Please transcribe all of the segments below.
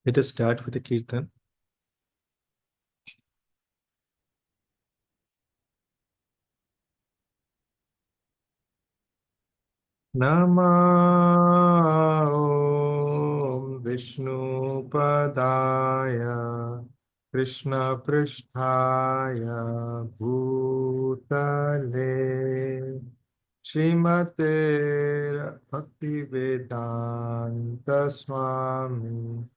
Let us start with a kirtan. Namo Vishnu Padaya Krishna Pristhaya Bhutale Srimate Bhakti Vedanta Swami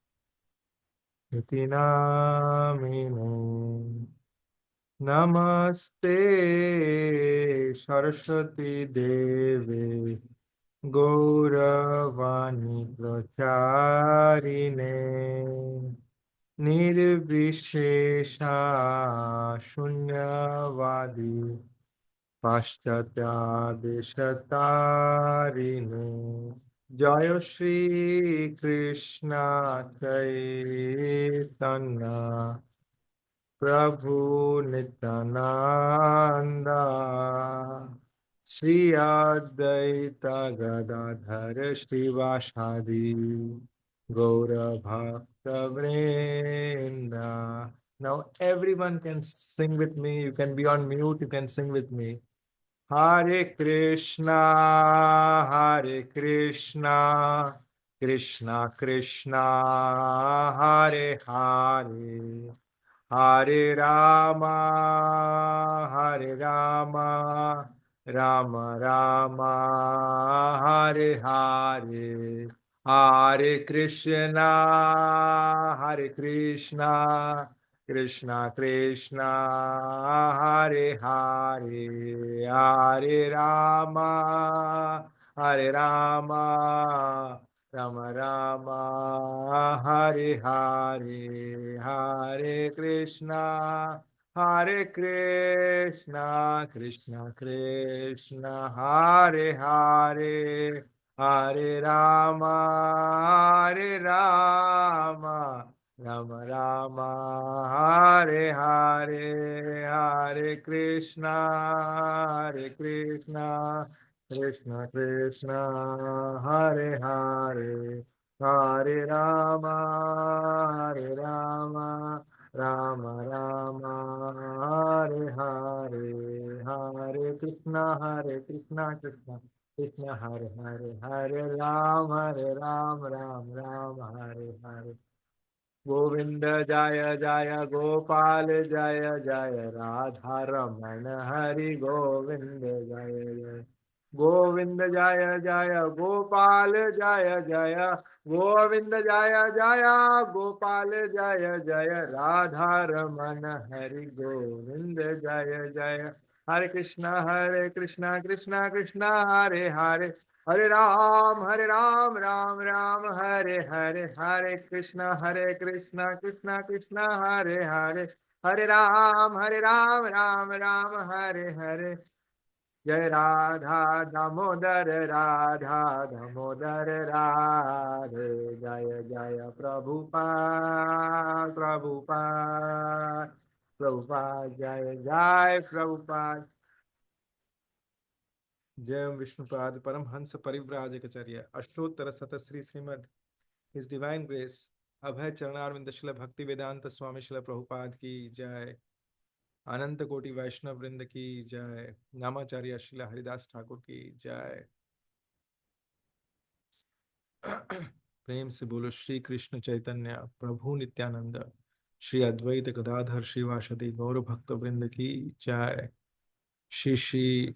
Iti Namine Namaste Saraswati Deve Gauravani Pracharine Nirvishesha Shunyavadi Paschatya Deshatarine Jaya Shri Krishna Chaitanya Prabhu Nityananda Sri Advaita Gadadhara Srivasadi Gaura Bhakta Vrinda. Now everyone can sing with me. You can be on mute. You can sing with me. Hare Krishna, Hare Krishna, Krishna Krishna, Hare Hare. Hare Rama, Hare Rama, Rama Rama, Hare Hare, Hare Krishna, Hare Krishna, Krishna Krishna, Hare Hare, Hare Rama, Hare Rama, Rama Rama, Hare Hare, Hare Krishna, Hare Krishna, Krishna Krishna, Hare Hare, Hare Rama, Hare Rama, Rama Rama, Hare Hare, Hare Krishna, Hare Krishna, Krishna Krishna, Hare Hare, Hare Rama, Hare Rama, Rama Rama, Hare Hare, Hare Krishna, Hare Krishna, Krishna Krishna, Hare Hare, Hare Ram, Ram Ram, Hare Hare. Govind जय जय गोपाल जय जय राधा रमण हरि गोविंद जय जय गोविंद जय जय गोपाल जय जय गोविंद जय जय गोपाल जय जय राधा रमण हरि गोविंद जय जय हरे कृष्णा कृष्णा कृष्णा हरे हरे हरे राम राम राम हरे हरे हरे कृष्णा कृष्णा कृष्णा हरे हरे हरे राम राम राम हरे हरे जय राधा दामोदर राधे जय जय प्रभुपाद जय जय प्रभुपाद जय Vishnupad Paramhans परिव्राजकचर्य अष्टोत्तर शतश्री Shrimad His Divine Grace अभय चरणारविंद शिल भक्ति वेदांत स्वामी शिल प्रभुपाद की जय अनंत कोटि वैष्णव वृंद की जय नामाचार्य शिल हरिदास ठाकुर की जय प्रेम से बोलो श्री कृष्ण चैतन्य प्रभु नित्यानंद श्री अद्वैत गदाधर श्रीवासदि गौर भक्त वृंद की जय श्री श्री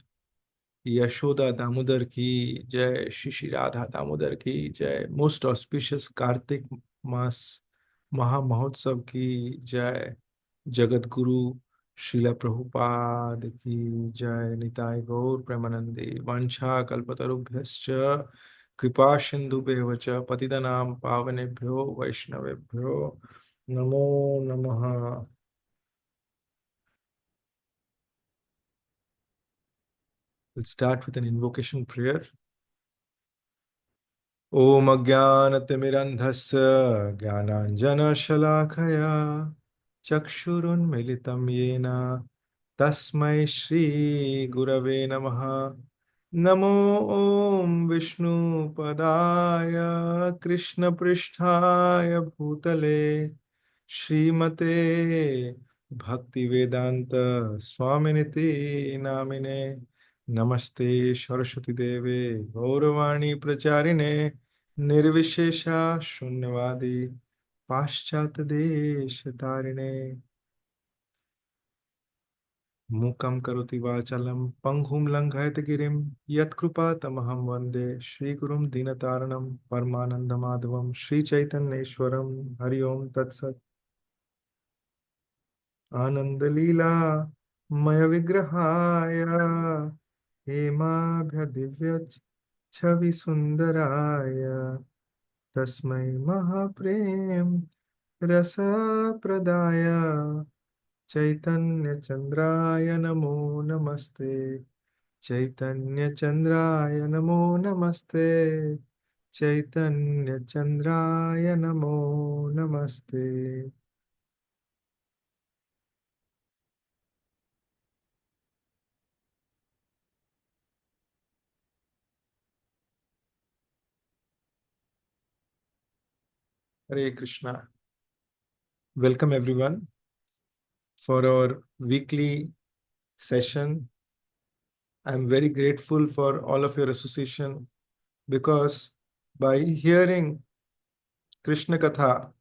यशोदा दामोदर की जय श्री श्री राधा दामोदर की जय मोस्ट ऑस्पिशियस कार्तिक मास महा महोत्सव की जय जगत गुरु श्रील प्रभुपाद की जय निताय गौर प्रेमानंदे वांछा कल्पतरुभ्यश्च कृपा सिंधुभ्येव च पतितनां पावनेभ्यो वैष्णवेभ्यो नमो नमः. We'll start with an invocation prayer. ॐ अज्ञानतिमिरन्धस्य ज्ञानाञ्जनशलाखया चक्षुरुन्मिलितं येन तस्मै श्रीगुरवे नमः. नमो ॐ विष्णुपदाय कृष्णपृष्ठाय भूतले श्रीमते भक्तिवेदांत स्वामिनिति नामिने नमस्ते सरस्वती देवे गौरवाणी प्रचारिणे निर्विशेषा शून्यवादी पाश्चात्य देश तारिणे मूकं करोति वाचालं पङ्गुं लङ्घयति गिरिं यत्कृपातमहं वन्दे श्रीगुरुं दीनतारणं परमानन्दमाधवं श्रीचैतन्येश्वरं हरि ओं तत्सत् आनन्दलीला मय विग्रहाय हेमाभ्यदिव्यच्छविसुन्दराय तस्मै महाप्रेम रसप्रदाय चैतन्यचन्द्राय नमो नमस्ते चैतन्यचन्द्राय नमो नमस्ते चैतन्यचन्द्राय नमो नमस्ते। Hare Krishna. Welcome everyone for our weekly session. I'm very grateful for all of your association because by hearing Krishna Katha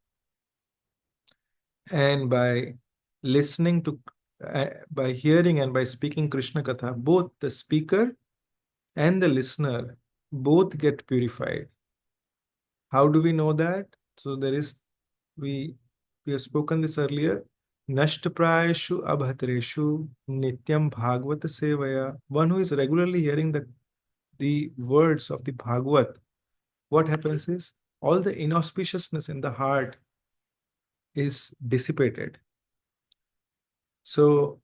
and by listening to by hearing and by speaking Krishna Katha, both the speaker and the listener both get purified. How do we know that? So there is we we have spoken this earlier. Nashtaprayashu abhatreshu nityam bhagavata sevaya. One who is regularly hearing the words of the Bhagavat, what happens is all the inauspiciousness in the heart is dissipated. So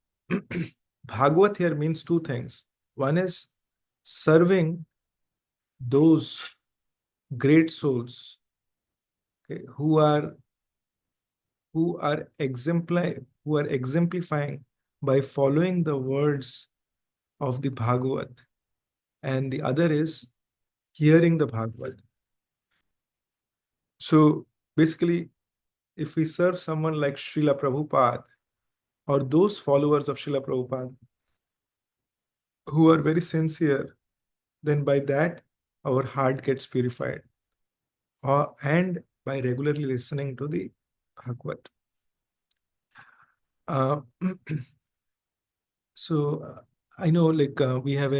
Bhagavat here means two things. One is serving those great souls, okay, who are exemplifying by following the words of the Bhagavat, and the other is hearing the Bhagavat. So basically, if we serve someone like Srila Prabhupada or those followers of Srila Prabhupada who are very sincere, then by that our heart gets purified, and by regularly listening to the Bhagavat. Uh, so I know, like we have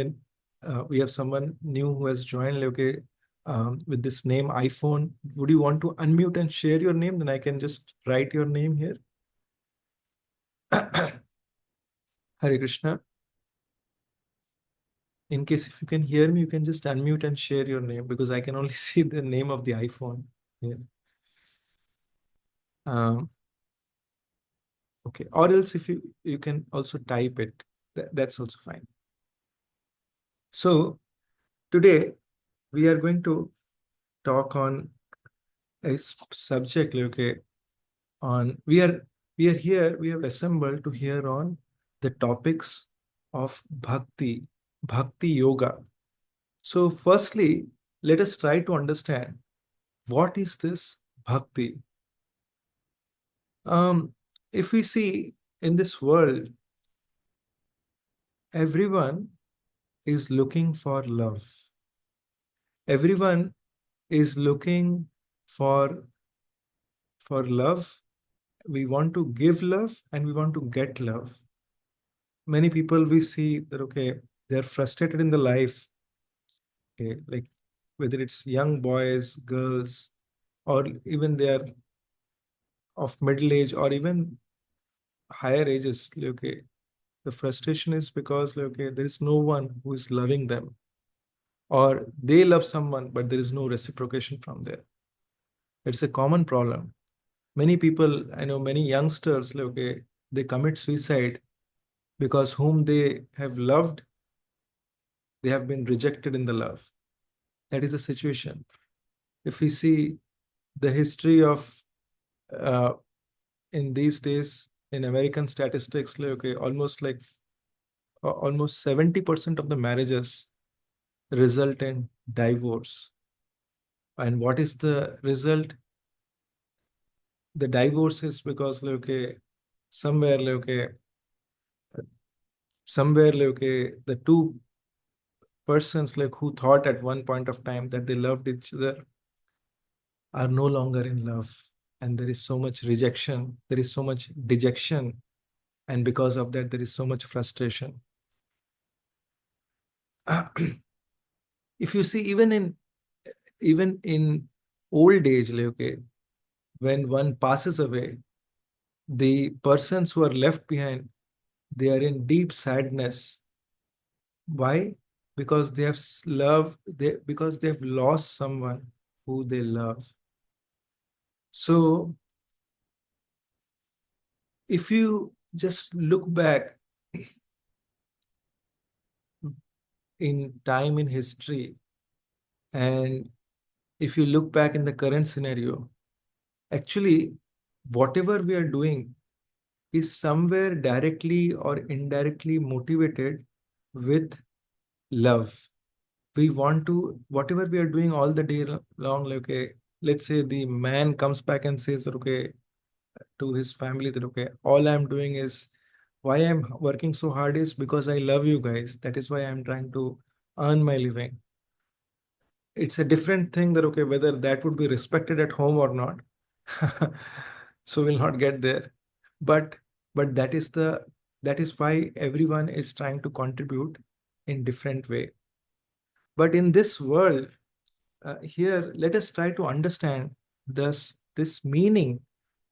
someone new who has joined. Like, okay, with this name iPhone. Would you want to unmute and share your name? Then I can just write your name here. Hare Krishna. In case if you can hear me, you can just unmute and share your name because I can only see the name of the iPhone here. Um, okay, or else if you can also type it, that's also fine. So today we are going to talk on a subject. Okay, on we have assembled to hear on the topics of bhakti yoga. So firstly, let us try to understand what is this bhakti. If we see in this world, everyone is looking for love. Everyone is looking for love. We want to give love and we want to get love. Many people we see that, okay, they're frustrated in the life. Okay, like whether it's young boys, girls, or even they are of middle age or even higher ages. Okay, the frustration is because, okay, there is no one who is loving them, or they love someone but there is no reciprocation from there. It's a common problem. Many people, I know many youngsters, like, okay, they commit suicide because whom they have loved, they have been rejected in the love. That is the situation. If we see the history of uh, in these days in American statistics, like, okay, almost 70% of the marriages result in divorce. And what is the result? The divorce is because like, okay, somewhere like, okay, somewhere like, okay, the two persons like who thought at one point of time that they loved each other are no longer in love, and there is so much rejection, there is so much dejection, and because of that there is so much frustration. If you see, even in old age like, okay, when one passes away, the persons who are left behind, they are in deep sadness. Why? Because they have because they have lost someone who they love. So if you just look back in time in history, and if you look back in the current scenario, actually whatever we are doing is somewhere directly or indirectly motivated with love. We want to, whatever we are doing all the day long, like, okay, let's say the man comes back and says, okay, to his family that, okay, all I'm doing is, why I'm working so hard is because I love you guys. That is why I'm trying to earn my living. It's a different thing that, okay, whether that would be respected at home or not. So we'll not get there. But that is why everyone is trying to contribute in different way. But in this world, here, let us try to understand this meaning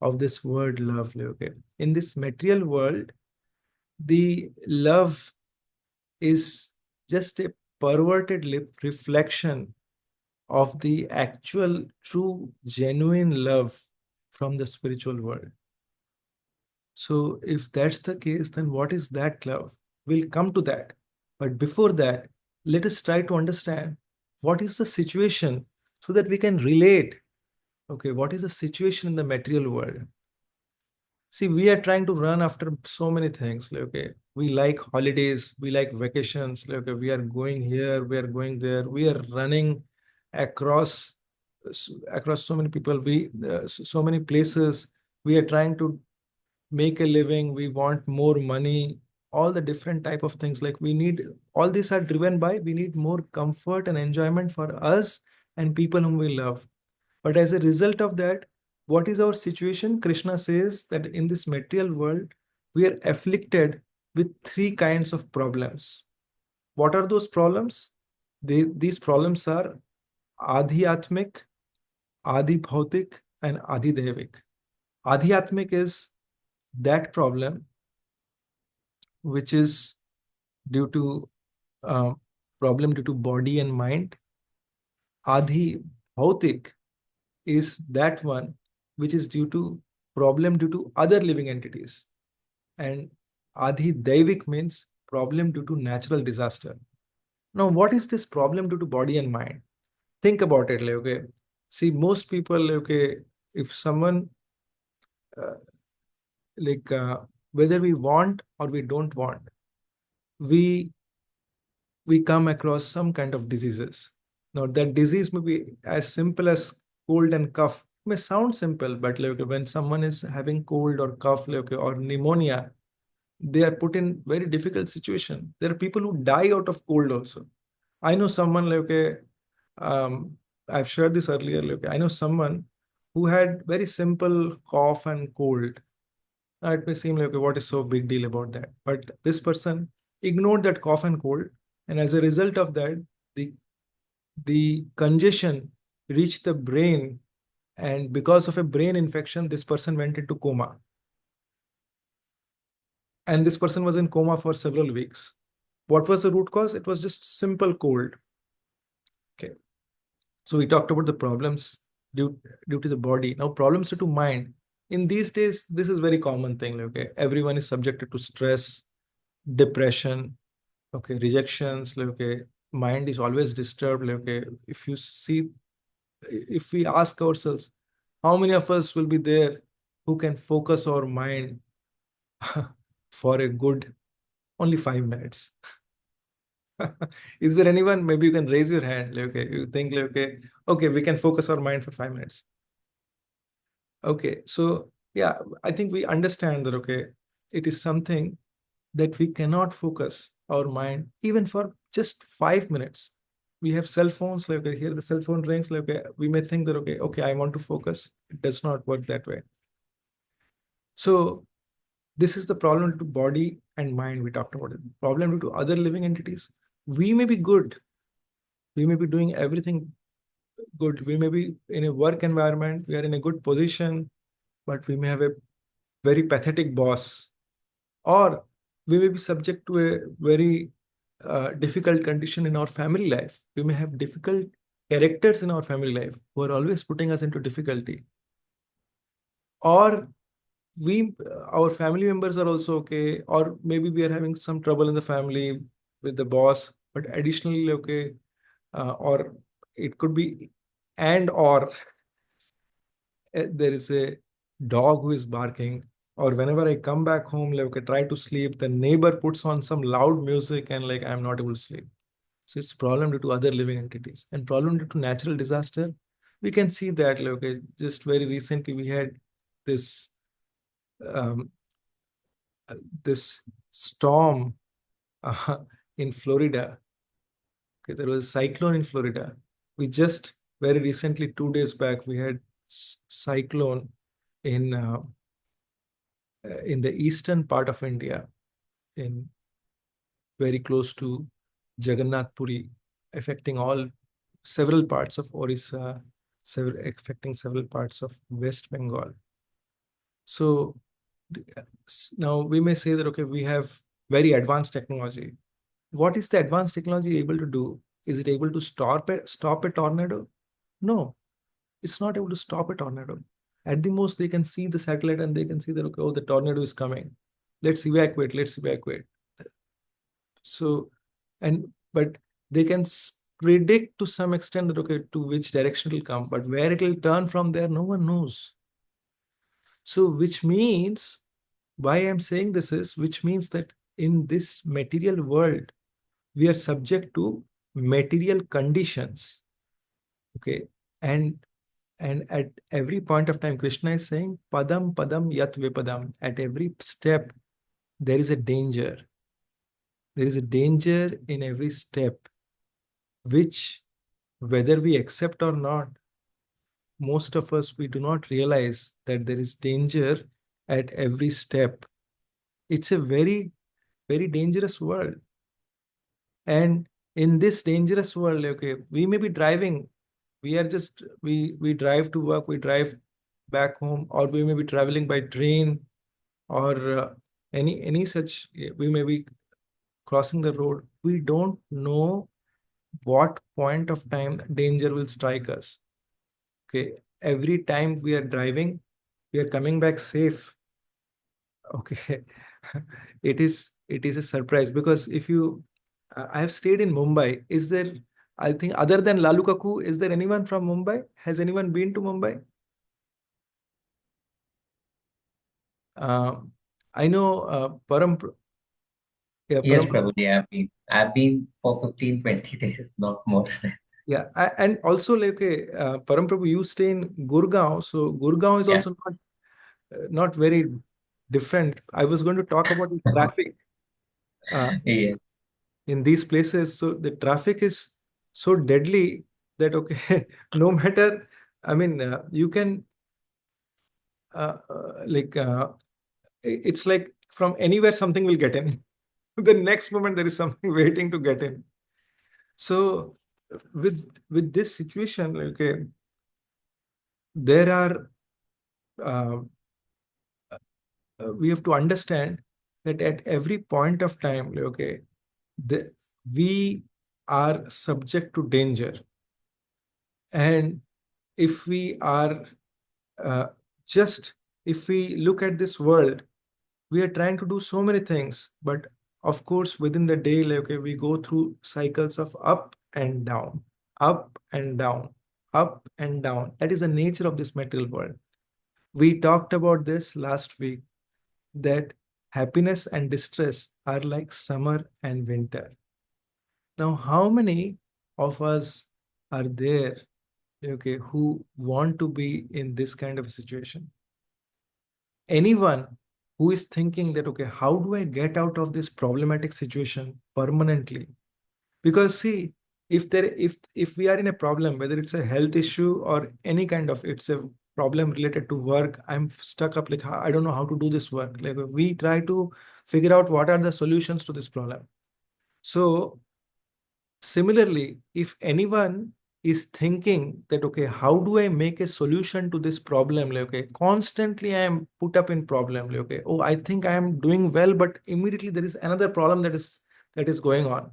of this word love. Okay, in this material world, the love is just a perverted reflection of the actual, true, genuine love from the spiritual world. So, if that's the case, then what is that love? We'll come to that. But before that, let us try to understand what is the situation so that we can relate. Okay, what is the situation in the material world? See, we are trying to run after so many things. Like, okay, we like holidays, we like vacations. Like, okay, we are going here, we are going there, we are running across across so many people. So many places. We are trying to make a living. We want more money. All the different type of things. Like we need, all these are driven by, we need more comfort and enjoyment for us and people whom we love. But as a result of that, what is our situation? Krishna says that in this material world, we are afflicted with three kinds of problems. What are those problems? These problems are Adhyatmic, Adi Bhautik, and Adi Devik. Adhyatmic is that problem which is due to uh, problem due to body and mind. Adi Bhautik is that one which is due to problem due to other living entities. And Adi Daivik means problem due to natural disaster. Now, what is this problem due to body and mind? Think about it, like, okay. See, most people, like, okay, if someone, uh, like, whether we want or we don't want, we we come across some kind of diseases. Now, that disease may be as simple as cold and cough. It may sound simple, but like when someone is having cold or cough, like, or pneumonia, they are put in very difficult situation. There are people who die out of cold also. I know someone like a, I've shared this earlier. Like I know someone who had very simple cough and cold. Now, it may seem like, okay, what is so big deal about that? But this person ignored that cough and cold, and as a result of that, the the congestion reached the brain, and because of a brain infection, this person went into coma, and this person was in coma for several weeks. What was the root cause? It was just simple cold. Okay, so we talked about the problems due to the body. Now problems due to mind. In these days, this is very common thing. Okay, everyone is subjected to stress, depression, okay, rejections. Like, okay, mind is always disturbed. Like, okay, if you see, if we ask ourselves, how many of us will be there who can focus our mind for a good only 5 minutes? Is there anyone? Maybe you can raise your hand. Like, okay, you think like, okay, we can focus our mind for 5 minutes. Okay, so yeah, I think we understand that. Okay, it is something that we cannot focus our mind even for just 5 minutes. We have cell phones. Like, okay, here the cell phone rings. Like, okay, we may think that, okay, I want to focus. It does not work that way. So this is the problem to body and mind. We talked about it. Problem to other living entities. We may be good. We may be doing everything good. We may be in a work environment. We are in a good position, but we may have a very pathetic boss, or we may be subject to a very difficult condition in our family life. We may have difficult characters in our family life who are always putting us into difficulty, or we our family members are also okay, or maybe we are having some trouble in the family with the boss, but additionally okay, or it could be, and or there is a dog who is barking, or whenever I come back home, like I try to sleep, the neighbor puts on some loud music and like I'm not able to sleep. So it's problem due to other living entities, and problem due to natural disaster. We can see that like, okay, just very recently we had this um, this storm uh, in Florida. Okay, there was a cyclone in Florida. We just very recently, 2 days back, we had cyclone in in the eastern part of India, in very close to Jagannath Puri, affecting all several parts of Orissa, affecting several parts of West Bengal. So now we may say that okay, we have very advanced technology. What is the advanced technology able to do? Is it able to stop a tornado? No, it's not able to stop a tornado. At the most, they can see the satellite and they can see that okay, oh, the tornado is coming. Let's evacuate. Let's evacuate. So, and but they can predict to some extent that okay, to which direction it will come, but where it will turn from there, no one knows. So, which means why I'm saying this is, which means that in this material world, we are subject to material conditions. Okay, and at every point of time, Krishna is saying, Padam Padam Yat Vipadam. At every step, there is a danger. There is a danger in every step, which, whether we accept or not, most of us, we do not realize that there is danger at every step. It's a very, very dangerous world. And in this dangerous world, okay, we may be driving. We are just, we drive to work, we drive back home, or we may be traveling by train, or any such, we may be crossing the road. We don't know what point of time danger will strike us. Okay, every time we are driving, we are coming back safe. Okay, it is a surprise, because if you I have stayed in Mumbai. Is there, I think, other than Lalu Kaku, is there anyone from Mumbai? Has anyone been to Mumbai? uh, I know yeah, Yes, Prabhuji, I've been for 15, 20 days, not more than. yeah, and also like okay, Param Prabhu, you stay in Gurgaon, so Gurgaon is Yeah. also not very different. I was going to talk about the traffic uh, Yes. in these places. So the traffic is so deadly that okay, no matter, I mean, you can like it's like from anywhere something will get in. The next moment there is something waiting to get in. So with this situation, okay, there are uh, we have to understand that at every point of time, okay, we are subject to danger. And if we are uh, just, if we look at this world, we are trying to do so many things, but of course within the day, like, okay, we go through cycles of up and down, up and down, up and down. That is the nature of this material world. We talked about this last week, that happiness and distress are like summer and winter. Now, how many of us are there, okay, who want to be in this kind of a situation? Anyone who is thinking that, okay, how do I get out of this problematic situation permanently? Because see, if we are in a problem, whether it's a health issue or any kind of, it's a problem related to work, I'm stuck up, like, I don't know how to do this work. Like, we try to figure out what are the solutions to this problem. So similarly, if anyone is thinking that, okay, how do I make a solution to this problem? Like, okay, constantly I am put up in problem. Like, okay, oh, I think I am doing well, but immediately there is another problem that is going on.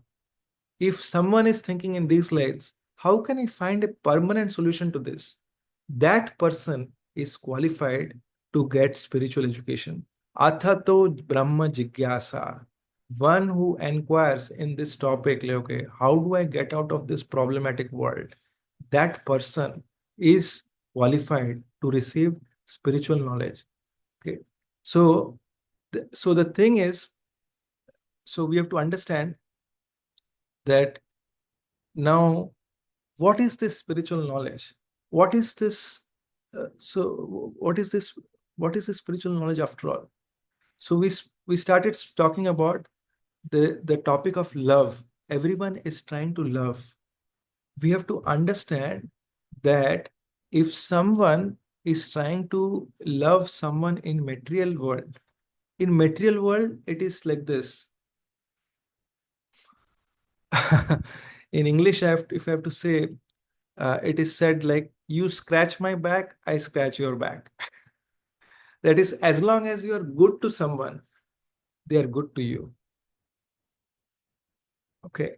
If someone is thinking in these lines, how can I find a permanent solution to this? That person is qualified to get spiritual education. Athato Brahma Jigyasa. One who inquires in this topic, like, okay, how do I get out of this problematic world? That person is qualified to receive spiritual knowledge. Okay. So, so the thing is, so we have to understand that now, what is this spiritual knowledge? What is this? What is this? What is this spiritual knowledge after all? So we started talking about the topic of love. Everyone is trying to love. We have to understand that if someone is trying to love someone in material world, it is like this. In English, if I have to say, it is said like, you scratch my back, I scratch your back. That is, as long as you are good to someone, they are good to you. Okay.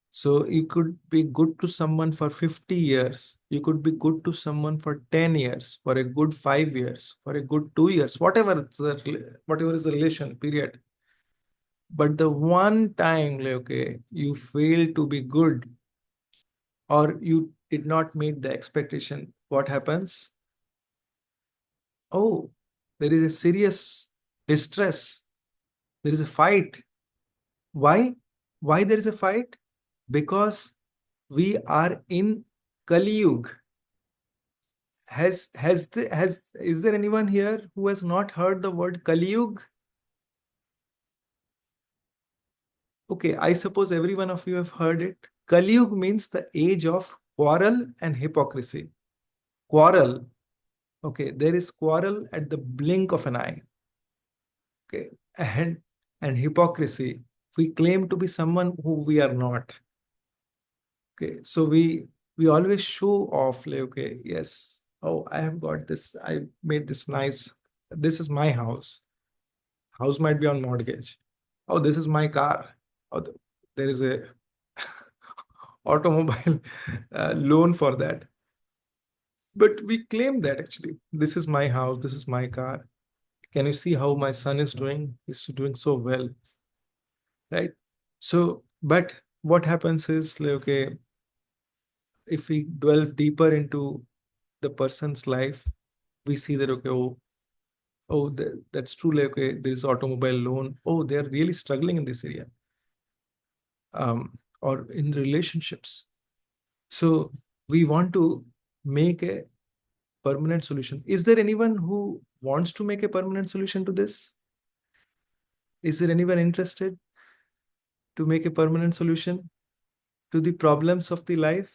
So you could be good to someone for 50 years. You could be good to someone for 10 years, for a good 5 years, for a good 2 years, whatever is the relation period. But the one time, like, okay, you fail to be good, or you did not meet the expectation, what happens? Oh, there is a serious distress. There is a fight. Why? Why there is a fight? Because we are in Kali Yuga. Is there anyone here who has not heard the word Kali Yuga? Okay, I suppose every one of you have heard it. Kali Yuga means the age of quarrel and hypocrisy. Quarrel. Okay, there is quarrel at the blink of an eye. Okay, and hypocrisy. We claim to be someone who we are not. Okay, so we always show off, like, okay, yes, oh, I have got this, I made this nice, this is my house. House might be on mortgage. Oh, this is my car. Oh, there is a automobile loan for that. But we claim that actually, this is my house, this is my car. Can you see how my son is doing? He's doing so well, right? So, but what happens is, like, okay, if we delve deeper into the person's life, we see that, okay, oh, that's true. Like, okay, this automobile loan. Oh, they're really struggling in this area, or in relationships. So we want to make a permanent solution. Is there anyone who wants to make a permanent solution to this? Is there anyone interested to make a permanent solution to the problems of the life?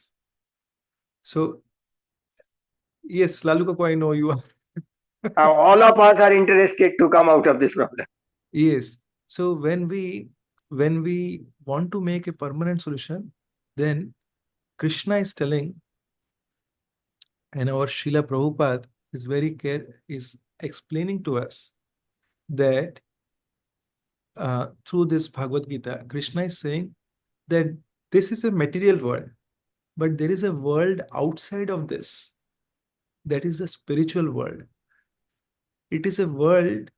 So yes, Lalu Kaku, I know you are. All of us are interested to come out of this problem. Yes. So when we want to make a permanent solution, then Krishna is telling, and our Srila Prabhupada is explaining to us that through this Bhagavad Gita, Krishna is saying that this is a material world, but there is a world outside of this, that is the spiritual world. It is a world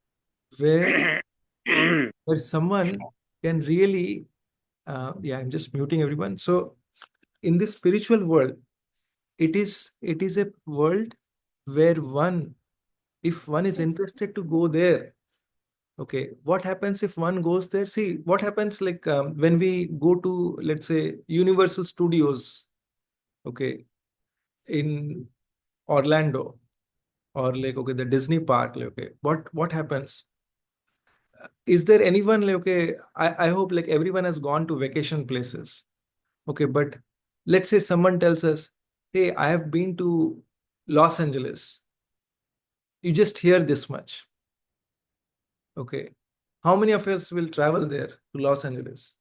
where where someone can really, yeah, I'm just muting everyone. So in this spiritual world, it is a world where one, if one is interested to go there, Okay, what happens if one goes there? See, what happens like when we go to, let's say, Universal Studios, okay, in Orlando, or like, okay, the Disney park, like, okay, what happens? Is there anyone like, okay, I hope like everyone has gone to vacation places, okay, but let's say someone tells us, hey, I have been to Los Angeles. You just hear this much, okay. How many of us will travel there to Los Angeles?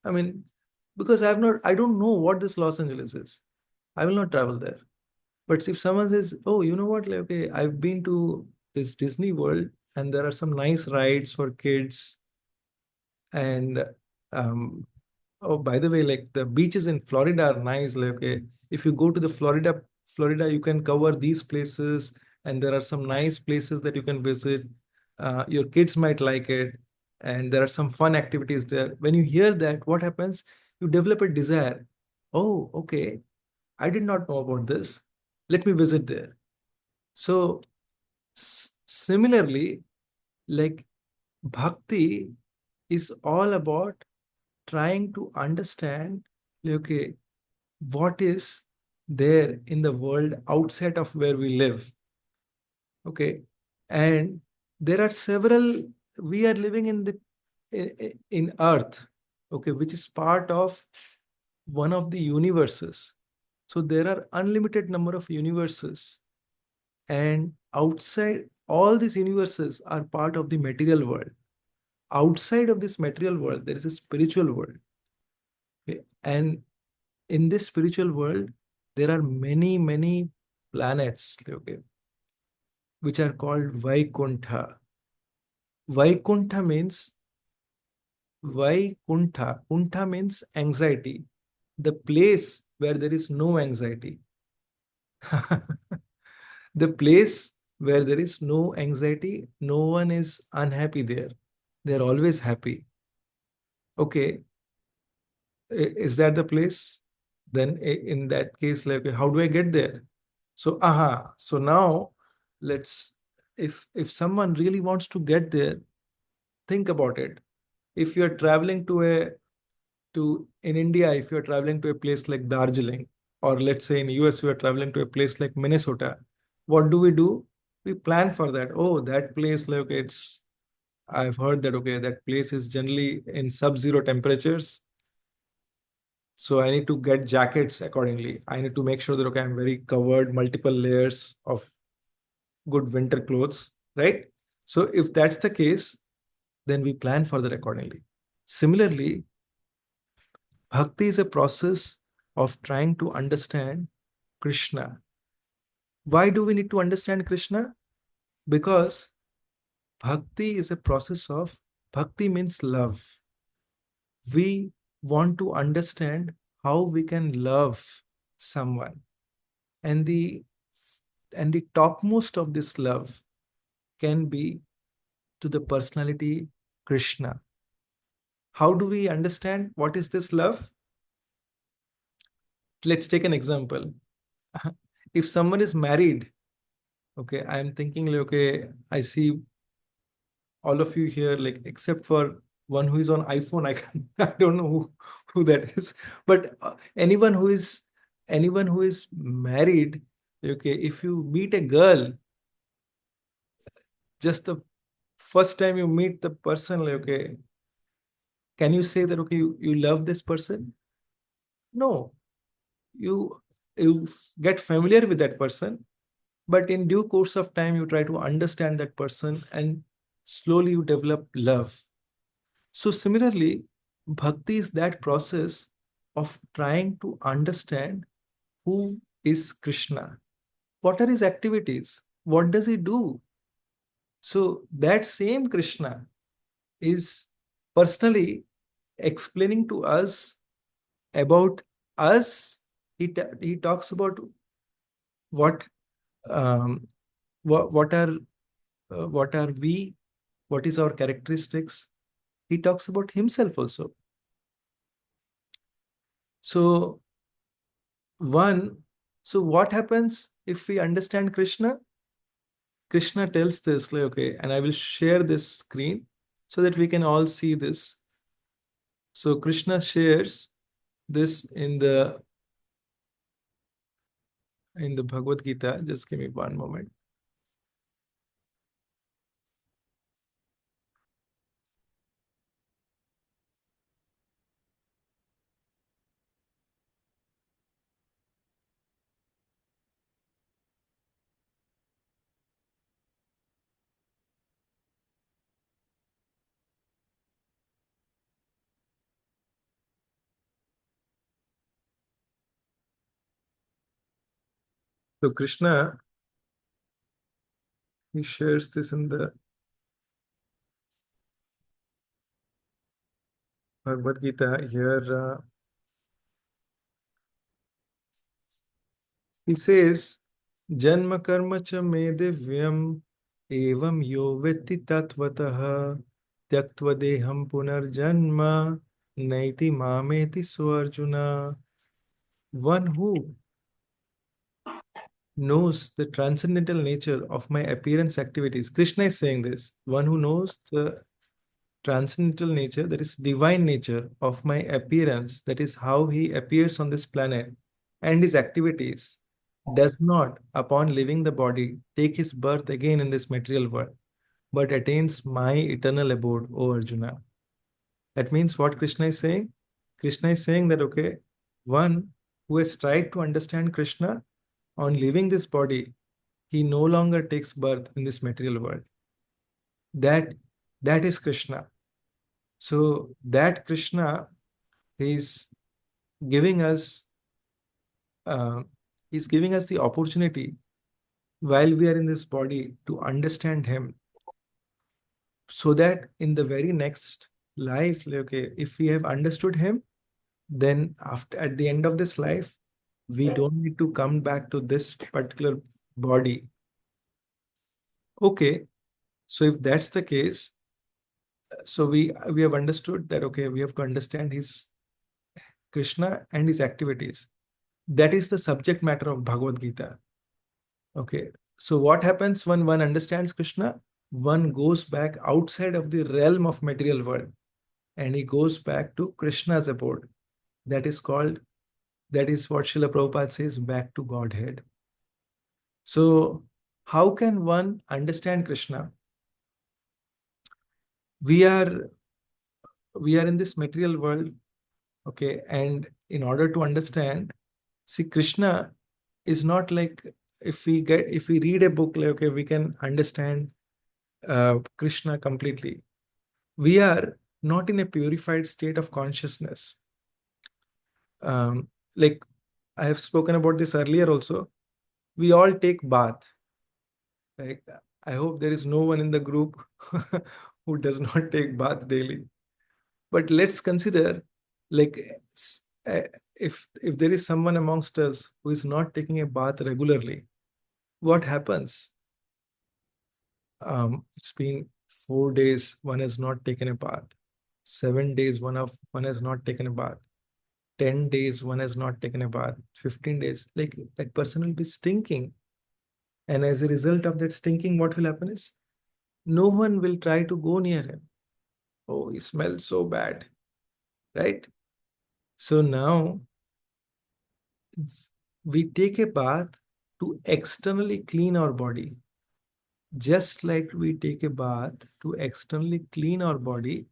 I mean, because I don't know what this Los Angeles is. I will not travel there. But if someone says, oh, you know what, like, okay, I've been to this Disney World and there are some nice rides for kids. And um, oh, by the way, like the beaches in Florida are nice. Like, okay, if you go to the Florida, you can cover these places, and there are some nice places that you can visit. Your kids might like it, and there are some fun activities there. When you hear that, what happens? You develop a desire. Oh, okay, I did not know about this. Let me visit there. So similarly, like bhakti is all about trying to understand, okay, what is there in the world outside of where we live. Okay. And there are several, we are living in the in earth, okay, which is part of one of the universes. So there are unlimited number of universes, and outside all these universes are part of the material world. Outside of this material world, there is a spiritual world. Okay? And in this spiritual world, there are many, many planets, okay, which are called Vaikuntha. Vaikuntha means Vaikuntha. Kuntha means anxiety. The place where there is no anxiety. The place where there is no anxiety, no one is unhappy there. They're always happy. Okay, is that the place? Then in that case, like, how do I get there? So, so now let's, if someone really wants to get there, think about it. If you're traveling to in India, if you're traveling to a place like Darjeeling, or let's say in US, you are traveling to a place like Minnesota, what do? We plan for that. Oh, that place, like, it's, I've heard that, okay, that place is generally in sub-zero temperatures. So I need to get jackets accordingly. I need to make sure that, okay, I'm very covered, multiple layers of good winter clothes, right? So if that's the case, then we plan for that accordingly. Similarly, bhakti is a process of trying to understand Krishna. Why do we need to understand Krishna? Because bhakti is a process of, bhakti means love. We want to understand how we can love someone. And the topmost of this love can be to the personality Krishna. How do we understand what is this love? Let's take an example. If someone is married, okay, I am thinking like, okay, I see all of you here, like except for one who is on iPhone, I don't know who that is, but anyone who is married, okay, if you meet a girl, just the first time you meet the person, like, okay, can you say that, okay, you love this person? No, you you get familiar with that person, but in due course of time you try to understand that person, and slowly you develop love. So similarly, bhakti is that process of trying to understand who is Krishna, what are his activities, what does he do. So that same Krishna is personally explaining to us about us. He talks about what um, what are we, what is our characteristics. He talks about himself also. So one, so what happens if we understand Krishna? Krishna tells this, like, okay, and I will share this screen so that we can all see this. So Krishna shares this in the Bhagavad Gita. Just give me one moment. So Krishna, he shares this in the Bhagavad Gita here. He says, Janma karma cha me divyam evam yo vetti tatvatah tyaktva deham punarjanma naiti mameti swarjuna. One who knows the transcendental nature of my appearance activities. Krishna is saying this. One who knows the transcendental nature, that is divine nature of my appearance, that is how he appears on this planet, and his activities, does not, upon leaving the body, take his birth again in this material world, but attains my eternal abode, O Arjuna. That means what Krishna is saying? Krishna is saying that, okay, one who has tried to understand Krishna, on leaving this body, he no longer takes birth in this material world. That is Krishna. So that Krishna is giving us uh, is giving us the opportunity while we are in this body to understand him, so that in the very next life, like, okay, if we have understood him, then after at the end of this life, we don't need to come back to this particular body. Okay, so if that's the case, so we have understood that, okay, we have to understand his Krishna and his activities. That is the subject matter of Bhagavad Gita. Okay, so what happens when one understands Krishna? One goes back outside of the realm of material world, and he goes back to Krishna's abode. That is called, that is what Srila Prabhupada says, back to Godhead. So how can one understand Krishna? We are we are in this material world, okay, and in order to understand, see, Krishna is not like, if we read a book, like, okay, we can understand Krishna completely. We are not in a purified state of consciousness. Like I have spoken about this earlier also. We all take bath. Like, I hope there is no one in the group who does not take bath daily. But let's consider, like, uh, if there is someone amongst us who is not taking a bath regularly, what happens? It's been 4 days one has not taken a bath. 7 days one has not taken a bath. 10 days one has not taken a bath. 15 days, like, that person will be stinking. And as a result of that stinking, what will happen is no one will try to go near him. Oh, he smells so bad, right? So now we take a bath to externally clean our body. Just like we take a bath to externally clean our body,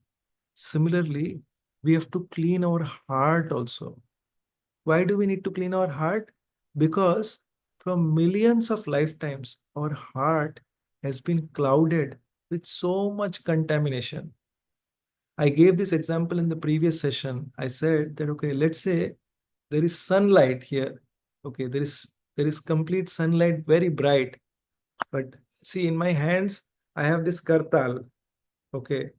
similarly, we have to clean our heart also. Why do we need to clean our heart? Because from millions of lifetimes, our heart has been clouded with so much contamination. I gave this example in the previous session. I said that, okay, let's say there is sunlight here. Okay, there is complete sunlight, very bright. But see, in my hands, I have this kartal. Okay.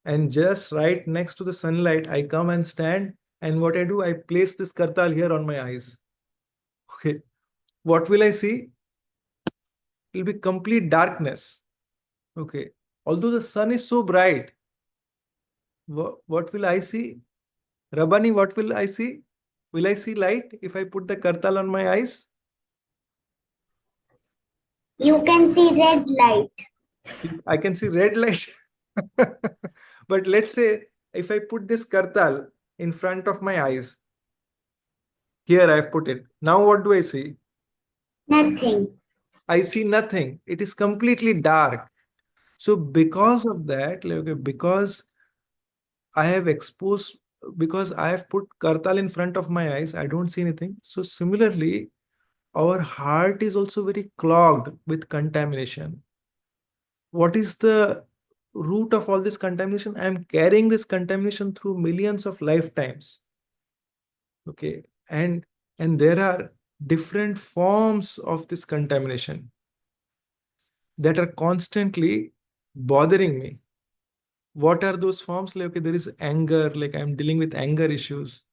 And just right next to the sunlight, I come and stand. And what I do, I place this kartal here on my eyes. Okay. What will I see? It will be complete darkness. Okay. Although the sun is so bright, what will I see? Rabani, what will I see? Will I see light if I put the kartal on my eyes? You can see red light. I can see red light. But let's say if I put this kartal in front of my eyes, here I've put it. Now what do I see? Nothing. I see nothing. It is completely dark. So because of that, like, okay, because I have exposed, because I have put kartal in front of my eyes, I don't see anything. So similarly, our heart is also very clogged with contamination. What is the root of all this contamination? I am carrying this contamination through millions of lifetimes. Okay. And there are different forms of this contamination that are constantly bothering me. What are those forms? Like, okay, there is anger, like I'm dealing with anger issues.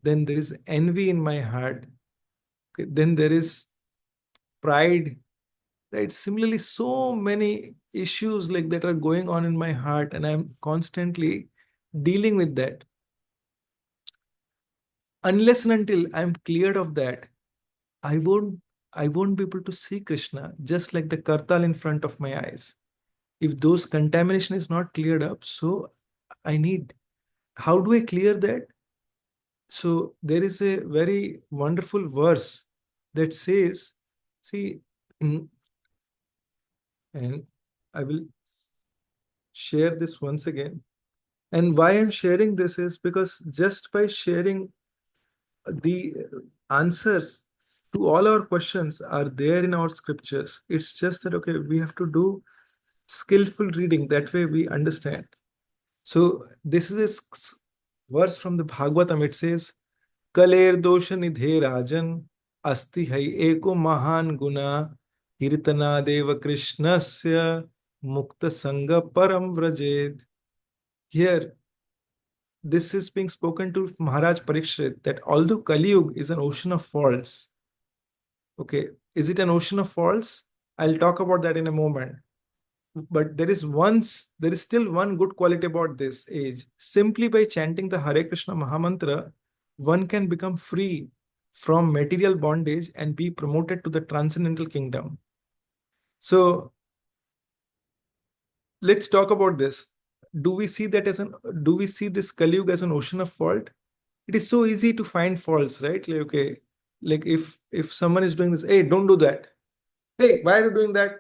Then there is envy in my heart. Okay, then there is pride, right? Similarly, so many issues like that are going on in my heart, and I'm constantly dealing with that. Unless and until I'm cleared of that, I won't I won't be able to see Krishna, just like the kartal in front of my eyes. If those contamination is not cleared up, so I need, how do I clear that? So there is a very wonderful verse that says, see, and I will share this once again. And why I'm sharing this is because just by sharing the answers to all our questions are there in our scriptures. It's just that, okay, we have to do skillful reading. That way we understand. So this is a verse from the Bhagavatam. It says, Kaler dosha nidhe rajan asti hai eko mahan guna kirtana deva krishnasya mukta sanga param vrajed. Here, this is being spoken to Maharaj Parikshit, that although Kali Yuga is an ocean of faults, okay, is it an ocean of faults? I'll talk about that in a moment. But there is still one good quality about this age. Simply by chanting the Hare Krishna Mahamantra, one can become free from material bondage and be promoted to the transcendental kingdom. So let's talk about this. Do we see this Kali Yuga as an ocean of fault? It is so easy to find faults, right? Like, okay, like if someone is doing this, hey, don't do that. Hey, why are you doing that?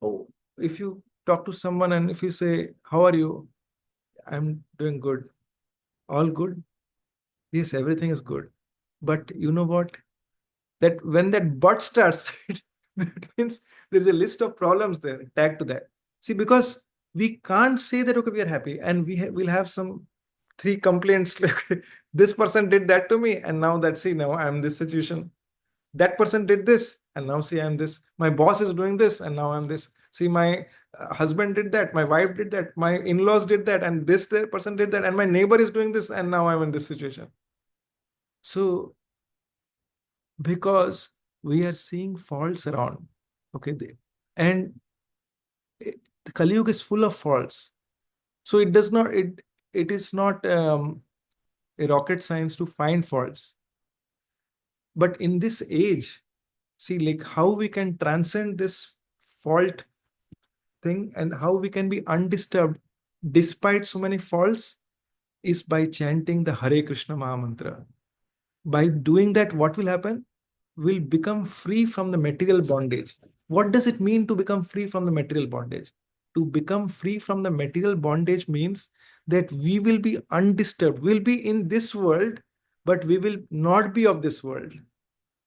Oh, if you talk to someone and if you say, how are you? I'm doing good. All good? Yes, everything is good. But you know what? That when that but starts, that means there's a list of problems there tagged to that. See, because we can't say that, okay, we are happy, and we'll have some three complaints like this person did that to me, and now that, see, now I'm in this situation. That person did this, and now see, I'm this. My boss is doing this, and now I'm this. See, my husband did that, my wife did that, my in-laws did that, and this person did that, and my neighbor is doing this, and now I'm in this situation. So because we are seeing faults around, okay, and the Kali Yuga is full of faults. So it is not a rocket science to find faults. But in this age, see, like how we can transcend this fault thing and how we can be undisturbed despite so many faults is by chanting the Hare Krishna Mahamantra. By doing that, what will happen? We'll become free from the material bondage. What does it mean to become free from the material bondage? To become free from the material bondage means that we will be undisturbed. We'll be in this world, but we will not be of this world.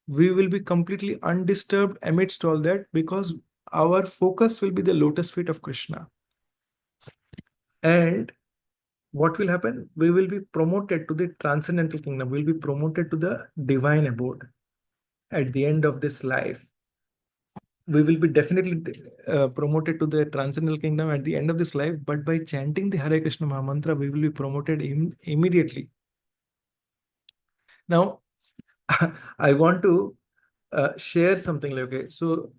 We will be completely undisturbed amidst all that because our focus will be the lotus feet of Krishna. And what will happen? We will be promoted to the transcendental kingdom. We'll be promoted to the divine abode at the end of this life. We will be definitely promoted to the transcendental kingdom at the end of this life, but by chanting the Hare Krishna Mahamantra, we will be promoted immediately. Now, I want to share something like, okay, so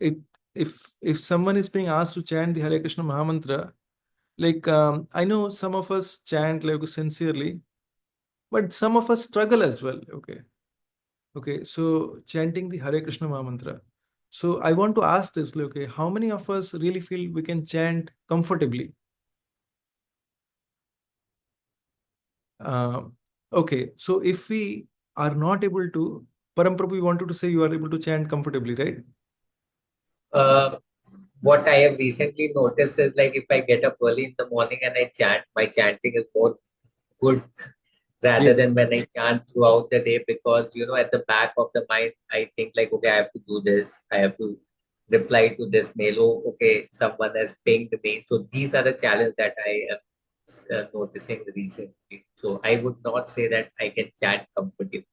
it, if someone is being asked to chant the Hare Krishna Mahamantra, like I know some of us chant like sincerely, but some of us struggle as well. Okay, so chanting the Hare Krishna Mahamantra. So I want to ask this, okay, how many of us really feel we can chant comfortably? Okay, so if we are not able to, Paramprabhu, you wanted to say you are able to chant comfortably, right? Uh, what I have recently noticed is like if I get up early in the morning and I chant, my chanting is more good rather Yes. than when I chant throughout the day, because at the back of the mind I think like, okay, I have to do this, I have to reply to this mail, oh, okay, someone has pinged me. So these are the challenges that I am noticing recently. So I would not say that I can chant comfortably.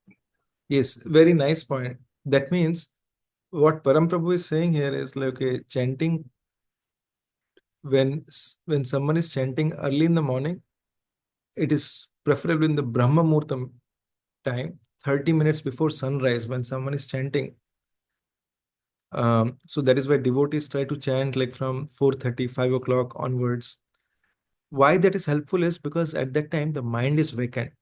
Yes, very nice point. That means what Paramprabhu is saying here is like, okay, chanting when someone is chanting early in the morning, it is preferably in the Brahma Muhurtam time, 30 minutes before sunrise when someone is chanting. So that is why devotees try to chant like from 4:30, 5 o'clock onwards. Why that is helpful is because at that time the mind is vacant.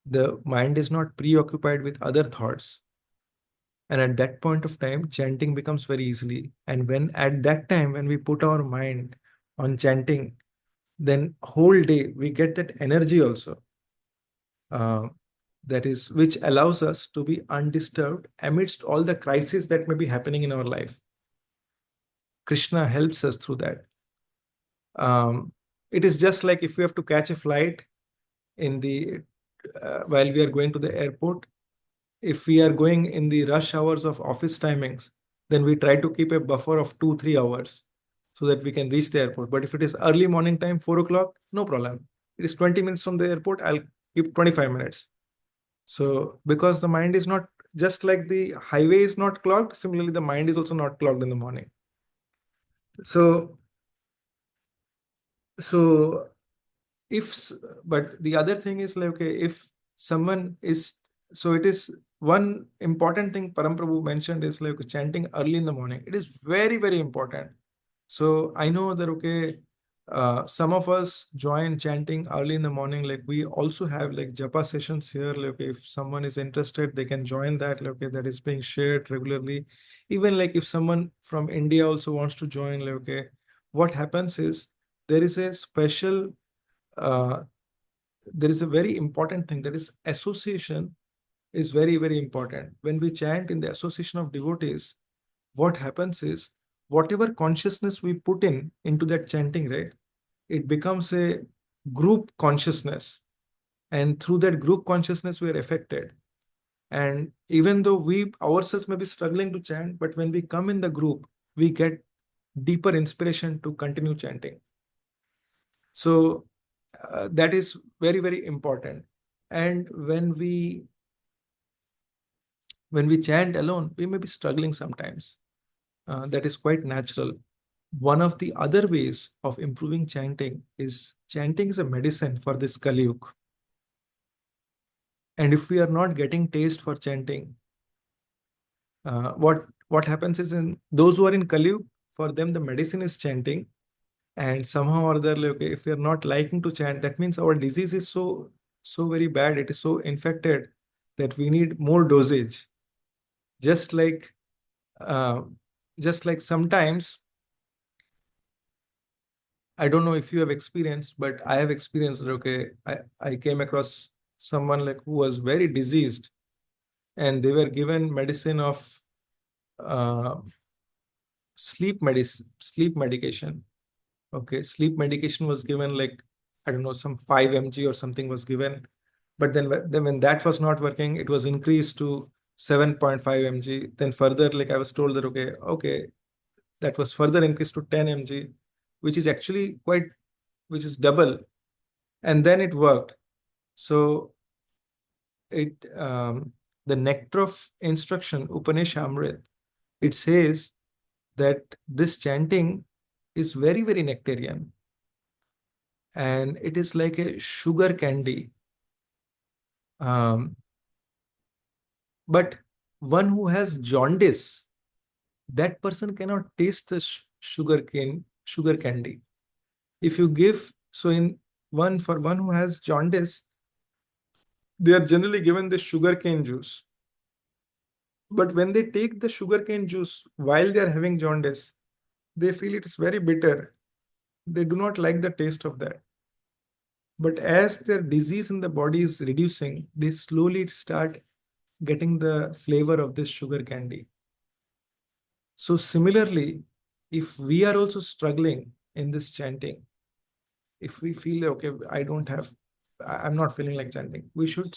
The mind is not preoccupied with other thoughts. And at that point of time, chanting becomes very easily. And when at that time, when we put our mind on chanting, then whole day we get that energy also. That is, which allows us to be undisturbed amidst all the crises that may be happening in our life. Krishna helps us through that. It is just like if we have to catch a flight in the while we are going to the airport. If we are going in the rush hours of office timings, then we try to keep a buffer of 2-3 hours so that we can reach the airport. But if it is early morning time, 4 o'clock, no problem. It is 20 minutes from the airport, I'll keep 25 minutes. So because the mind is not, just like the highway is not clogged, similarly the mind is also not clogged in the morning. So so if but the other thing is like, okay, if someone is, so it is one important thing Paramprabhu mentioned is like chanting early in the morning. It is very, very important. So I know that, okay, some of us join chanting early in the morning. Like we also have like japa sessions here. Like if someone is interested, they can join that. Like, okay, that is being shared regularly. Even like if someone from India also wants to join, like, okay, what happens is there is a special uh, there is a very important thing, that is association is very, very important. When we chant in the association of devotees, what happens is whatever consciousness we put into that chanting, right, it becomes a group consciousness, and through that group consciousness we are affected. And even though we ourselves may be struggling to chant, but when we come in the group, we get deeper inspiration to continue chanting. So that is very, very important. And when we chant alone, we may be struggling sometimes. That is quite natural. One of the other ways of improving chanting is a medicine for this Kali Yuga. And if we are not getting taste for chanting, what happens is, in those who are in Kali Yuga, for them the medicine is chanting. And somehow or other, like, okay, if we are not liking to chant, that means our disease is so very bad, it is so infected that we need more dosage. Just like uh, just like sometimes, I don't know if you have experienced, but I have experienced that, okay, I came across someone like who was very diseased, and they were given medicine of uh, sleep medication. Okay, sleep medication was given, like, I don't know, some 5 mg or something was given. But then when that was not working, it was increased to 7.5 mg. Then further, like I was told that, okay, that was further increased to 10 mg, which is actually which is double. And then it worked. So it the nectar of instruction, Upanishad, it says that this chanting is very, very nectarian, and it is like a sugar candy. But one who has jaundice, that person cannot taste the sugar candy. If you give, so in for one who has jaundice, they are generally given the sugar cane juice. But when they take the sugarcane juice while they are having jaundice, they feel it's very bitter. They do not like the taste of that. But as their disease in the body is reducing, they slowly start getting the flavor of this sugar candy. So similarly, if we are also struggling in this chanting, if we feel okay, I'm not feeling like chanting, we should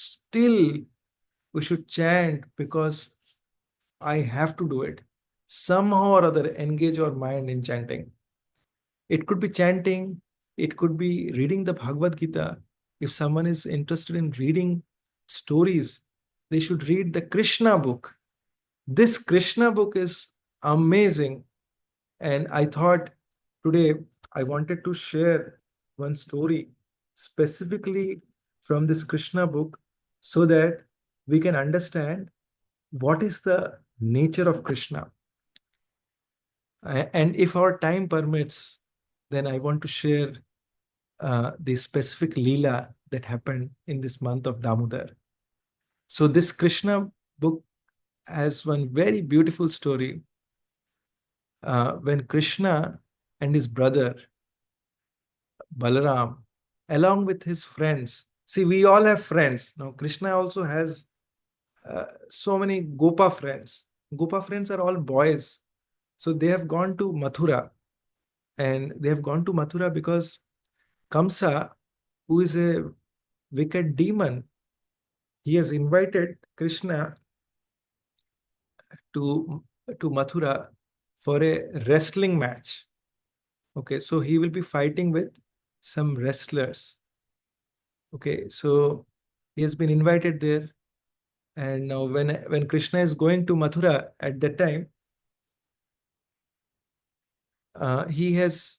chant because I have to do it. Somehow or other, engage our mind in chanting. It could be chanting, it could be reading the Bhagavad Gita. If someone is interested in reading stories, they should read the Krishna book. This Krishna book is amazing. And I thought today I wanted to share one story specifically from this Krishna book so that we can understand what is the nature of Krishna. And if our time permits, then I want to share the specific Leela that happened in this month of Damodar. So this Krishna book has one very beautiful story when Krishna and his brother Balaram, along with his friends. See, we all have friends. Now, Krishna also has so many Gopa friends. Gopa friends are all boys. So they have gone to Mathura. And they have gone to Mathura because Kamsa, who is a wicked demon, he has invited Krishna to, to Mathura for a wrestling match. Okay, so he will be fighting with some wrestlers. Okay, so he has been invited there. And now when Krishna is going to Mathura at that time, he has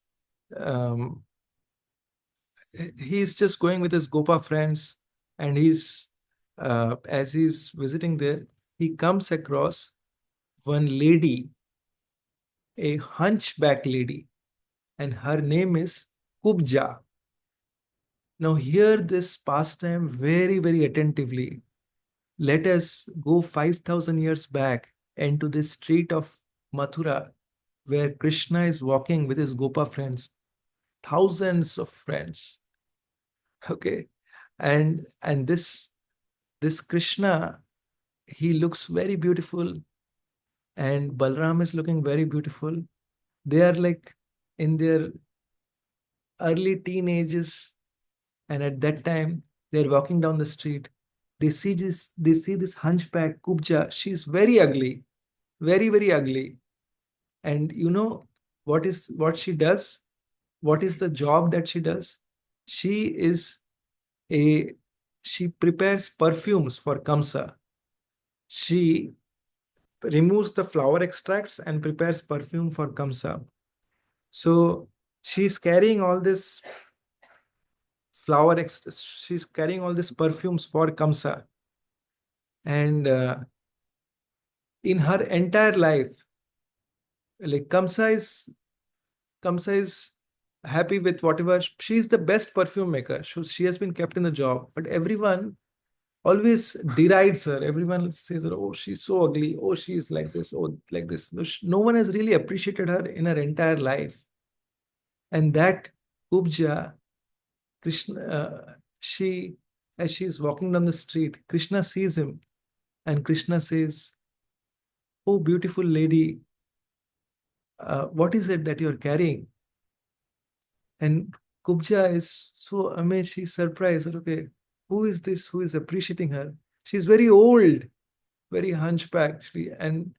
he's just going with his Gopa friends, and as he's visiting there, he comes across one lady, a hunchback lady, and her name is Kubja. Now hear this pastime very, very attentively. Let us go 5,000 years back into the street of Mathura, where Krishna is walking with his Gopa friends, thousands of friends. Okay, and this Krishna, he looks very beautiful, and Balram is looking very beautiful. They are like in their early teenagers, and at that time they're walking down the street. They see this hunchback Kubja. She's very ugly, very, very ugly. And you know what she does? What is the job that she does? She is a she prepares perfumes for Kamsa. She removes the flower extracts and prepares perfume for Kamsa. So she's carrying all this she's carrying all these perfumes for Kamsa. And in her entire life, like Kamsa is happy with whatever. She's the best perfume maker. She has been kept in the job, but everyone always derides her. Everyone says, "Oh, she's so ugly. Oh, she's like this. Oh, like this." No one has really appreciated her in her entire life. And that Kubja, Krishna, as she's walking down the street, Krishna sees him, and Krishna says, "Oh, beautiful lady, what is it that you're carrying?" And Kubja is so amazed. She's surprised that, okay, who is this? Who is appreciating her? She's very old, very hunchback, actually, and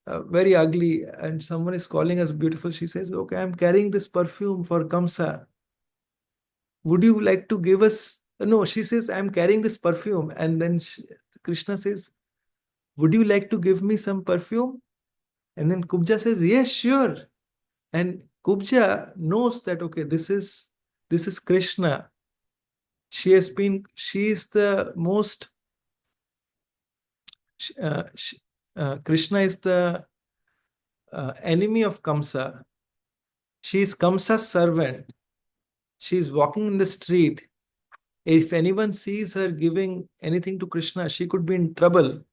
very ugly. And someone is calling us beautiful. She says, "Okay, I'm carrying this perfume for Kamsa. Would you like to give us?" No, she says, "I'm carrying this perfume." And then Krishna says, "Would you like to give me some perfume?" And then Kubja says, "Yes, sure." And Kubja knows that, okay, this is Krishna. She is the most, uh, sh- Krishna is the enemy of Kamsa. She is Kamsa's servant. She is walking in the street. If anyone sees her giving anything to Krishna, she could be in trouble.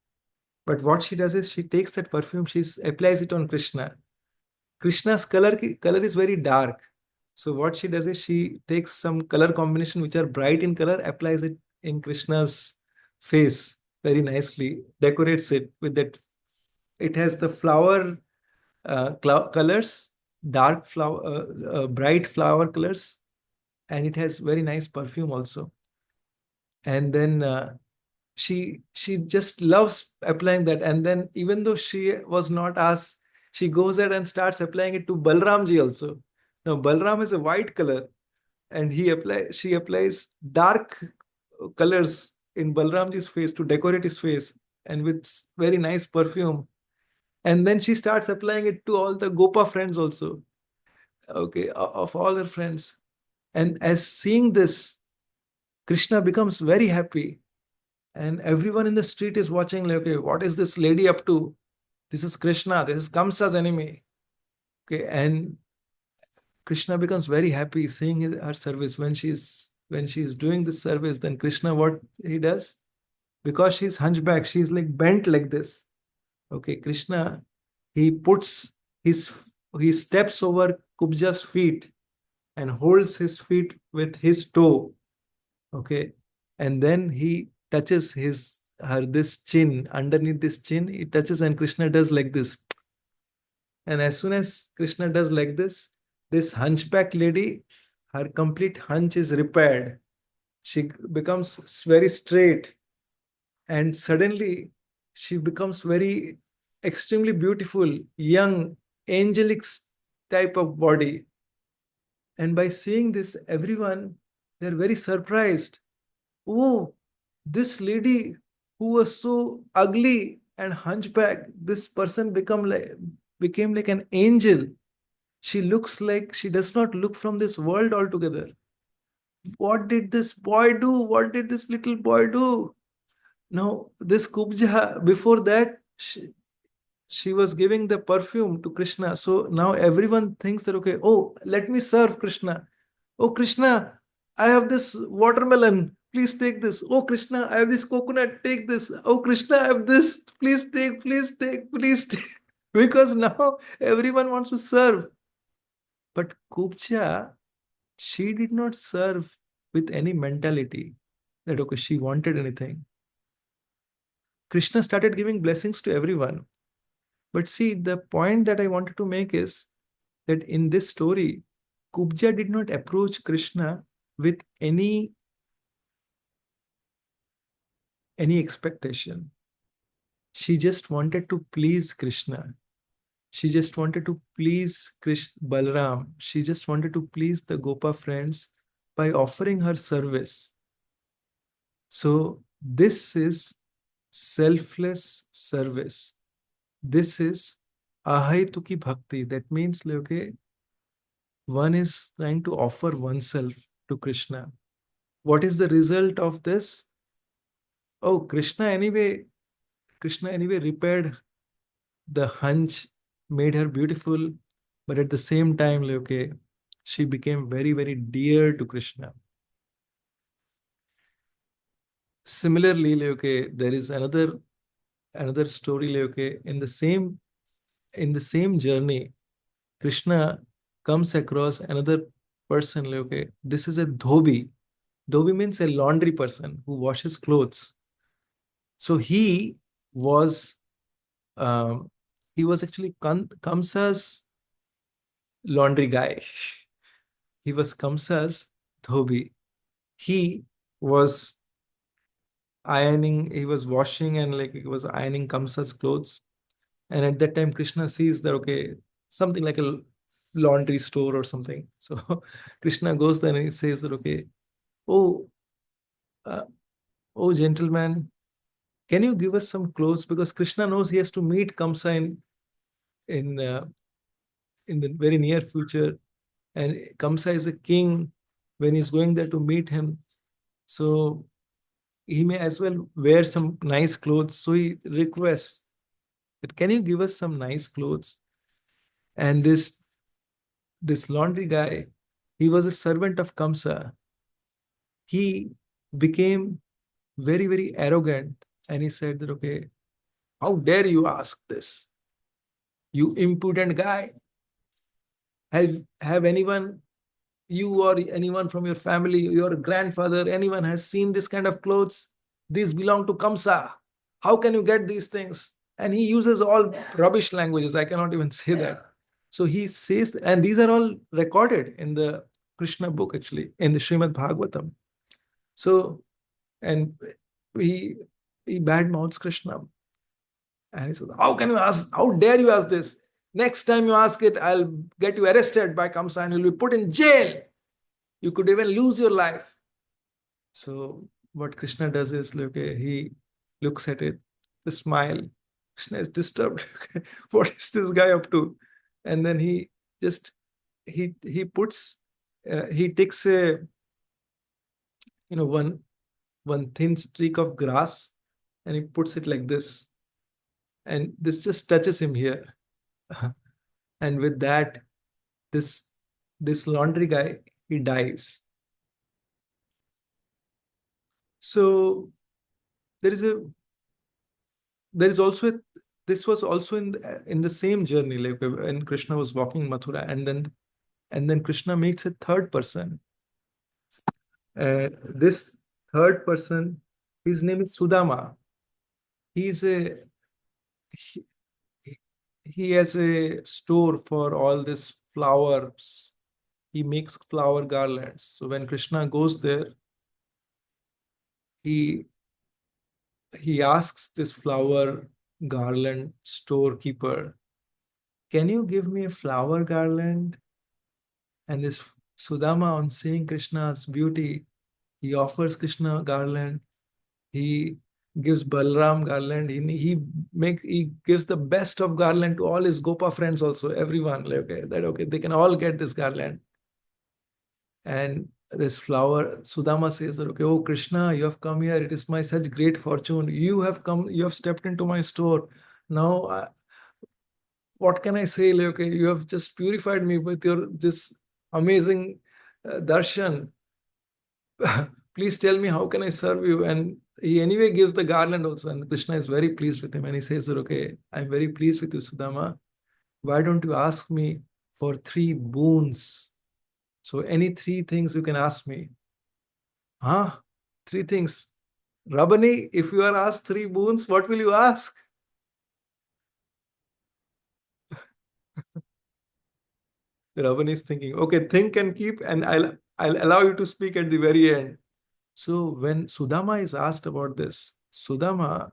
But what she does is she takes that perfume, she applies it on Krishna. Krishna's color is very dark. So what she does is she takes some color combination which are bright in color, applies it in Krishna's face very nicely, decorates it with that. It has the flower colors, dark flower, bright flower colors, and it has very nice perfume also. And then she just loves applying that. And then even though she was not asked, she goes ahead and starts applying it to Balramji also. Now Balram is a white color, and she applies dark colors in Balramji's face to decorate his face, and with very nice perfume. And then she starts applying it to all the Gopa friends also, okay, of all her friends. And as seeing this, Krishna becomes very happy, and everyone in the street is watching, like, okay, what is this lady up to? This is Krishna, this is Kamsa's enemy. Okay, and Krishna becomes very happy seeing her service. When she's doing this service, then Krishna, what he does, because she's hunchback, she's like bent like this. Okay, Krishna, he puts his he steps over Kubja's feet and holds his feet with his toe. Okay, and then he touches her this chin, underneath this chin he touches, and Krishna does like this. And as soon as Krishna does like this hunchback lady, her complete hunch is repaired. She becomes very straight, and suddenly she becomes very extremely beautiful, young, angelic type of body. And by seeing this, everyone, they're very surprised. Oh, this lady who was so ugly and hunchback, this person became like an angel. She looks like she does not look from this world altogether. What did this boy do? What did this little boy do? Now, this Kubja, before that, she was giving the perfume to Krishna. So now everyone thinks that, okay, oh, let me serve Krishna. Oh, Krishna, I have this watermelon. Please take this. Oh, Krishna, I have this coconut. Take this. Oh, Krishna, I have this. Please take, please take, please take. Because now everyone wants to serve. But Kubja, she did not serve with any mentality that, okay, she wanted anything. Krishna started giving blessings to everyone. But see, the point that I wanted to make is that in this story, Kubja did not approach Krishna with any expectation. She just wanted to please Krishna. She just wanted to please Balram. She just wanted to please the Gopa friends by offering her service. So this is selfless service. This is ahaituki bhakti. That means, okay, one is trying to offer oneself to Krishna. What is the result of this? Oh, Krishna anyway repaired the hunch, made her beautiful, but at the same time, okay, she became very, very dear to Krishna. Similarly, okay, there is another story, okay, in the same journey, Krishna comes across another person, okay. This is a dhobi. Dhobi means a laundry person who washes clothes. So was he was actually Kamsa's laundry guy. He was Kamsa's dhobi. He was he was washing, and like he was ironing Kamsa's clothes. And at that time, Krishna sees that, okay, something like a laundry store or something. So Krishna goes there and he says that, okay, oh, uh, oh, gentleman, can you give us some clothes? Because Krishna knows he has to meet Kamsa in uh, in the very near future, and Kamsa is a king when he's going there to meet him. So he may as well wear some nice clothes. So he requests that, can you give us some nice clothes? And this laundry guy, he was a servant of Kamsa. He became very, very arrogant, and he said that, okay, How dare you ask this? You impudent guy. Have anyone, you or anyone from your family, your grandfather, anyone has seen this kind of clothes? These belong to Kamsa. How can you get these things? And he uses all rubbish languages. I cannot even say that. So he says, and these are all recorded in the Krishna book, actually, in the Srimad Bhagavatam. So, and he he badmouths Krishna. And he says, how can you ask? How dare you ask this? Next time you ask it, I'll get you arrested by Kamsa and you'll be put in jail. You could even lose your life. So what Krishna does is, okay, he looks at it, the smile. Krishna is disturbed. What is this guy up to? And then he just he puts he takes a one thin streak of grass and he puts it like this, and this just touches him here. And with that, this this laundry guy, he dies. So there is a there is also a, this was also in the same journey, like when Krishna was walking in Mathura, and then Krishna meets a third person. This third person, his name is Sudama. He's a he, he has a store for all these flowers. He makes flower garlands. So when Krishna goes there, he he asks this flower garland storekeeper, can you give me a flower garland? And this Sudama, on seeing Krishna's beauty, he offers Krishna garland. He gives Balram garland. He gives the best of garland to all his Gopa friends also, everyone. Like, okay, that okay, they can all get this garland. And this flower, Sudama says that, okay, oh Krishna, you have come here. It is my such great fortune. You have come, you have stepped into my store. Now, what can I say? Like, okay, you have just purified me with your this amazing darshan. Please tell me, how can I serve you? And he anyway gives the garland also, and Krishna is very pleased with him, and he says that, okay, I'm very pleased with you, Sudama. Why don't you ask me for 3 boons? So any 3 things you can ask me. Huh? 3 things. Rabani, if you are asked 3 boons, what will you ask? Rabani is thinking, okay, think and keep, and I'll allow you to speak at the very end. So when Sudama is asked about this, Sudama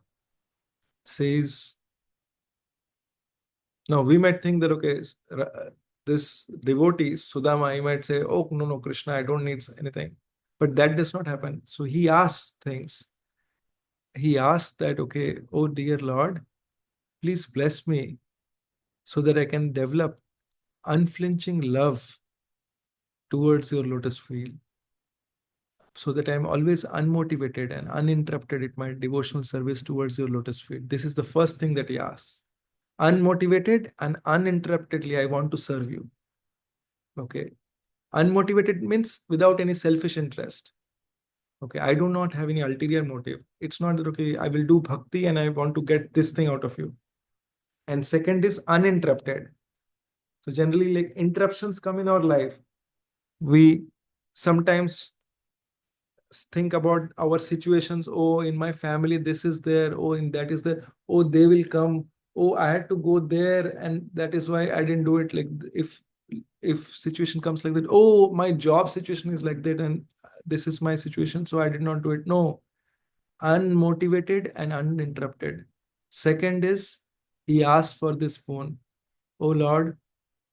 says, now we might think that, okay, this devotee, Sudama, he might say, oh, no, Krishna, I don't need anything. But that does not happen. So he asks things. He asks that, okay, oh dear Lord, please bless me so that I can develop unflinching love towards your lotus feet, so that I'm always unmotivated and uninterrupted in my devotional service towards your lotus feet. This is the first thing that he asks. Unmotivated and uninterruptedly, I want to serve you. Okay. Unmotivated means without any selfish interest. Okay. I do not have any ulterior motive. It's not that, okay, I will do bhakti and I want to get this thing out of you. And second is uninterrupted. So generally, like, interruptions come in our life. We sometimes think about our situations. Oh, in my family, this is there. Oh, in that is there. Oh, they will come. Oh, I had to go there, and that is why I didn't do it. Like, if situation comes like that, oh, my job situation is like that, and this is my situation, so I did not do it. No, unmotivated and uninterrupted. Second is, he asked for this phone. Oh Lord,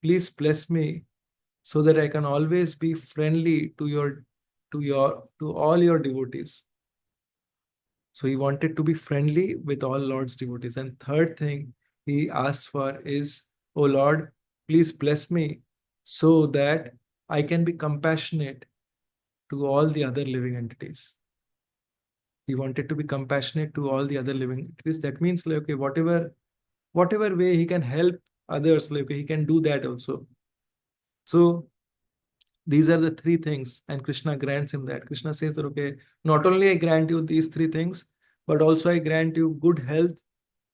please bless me so that I can always be friendly to all your devotees. So he wanted to be friendly with all Lord's devotees. And third thing he asked for is, oh Lord, please bless me so that I can be compassionate to all the other living entities. He wanted to be compassionate to all the other living entities. That means, like, okay, whatever way he can help others, like, okay, he can do that also. So these are the 3 things, and Krishna grants him that. Krishna says that, okay, not only I grant you these 3 things, but also I grant you good health,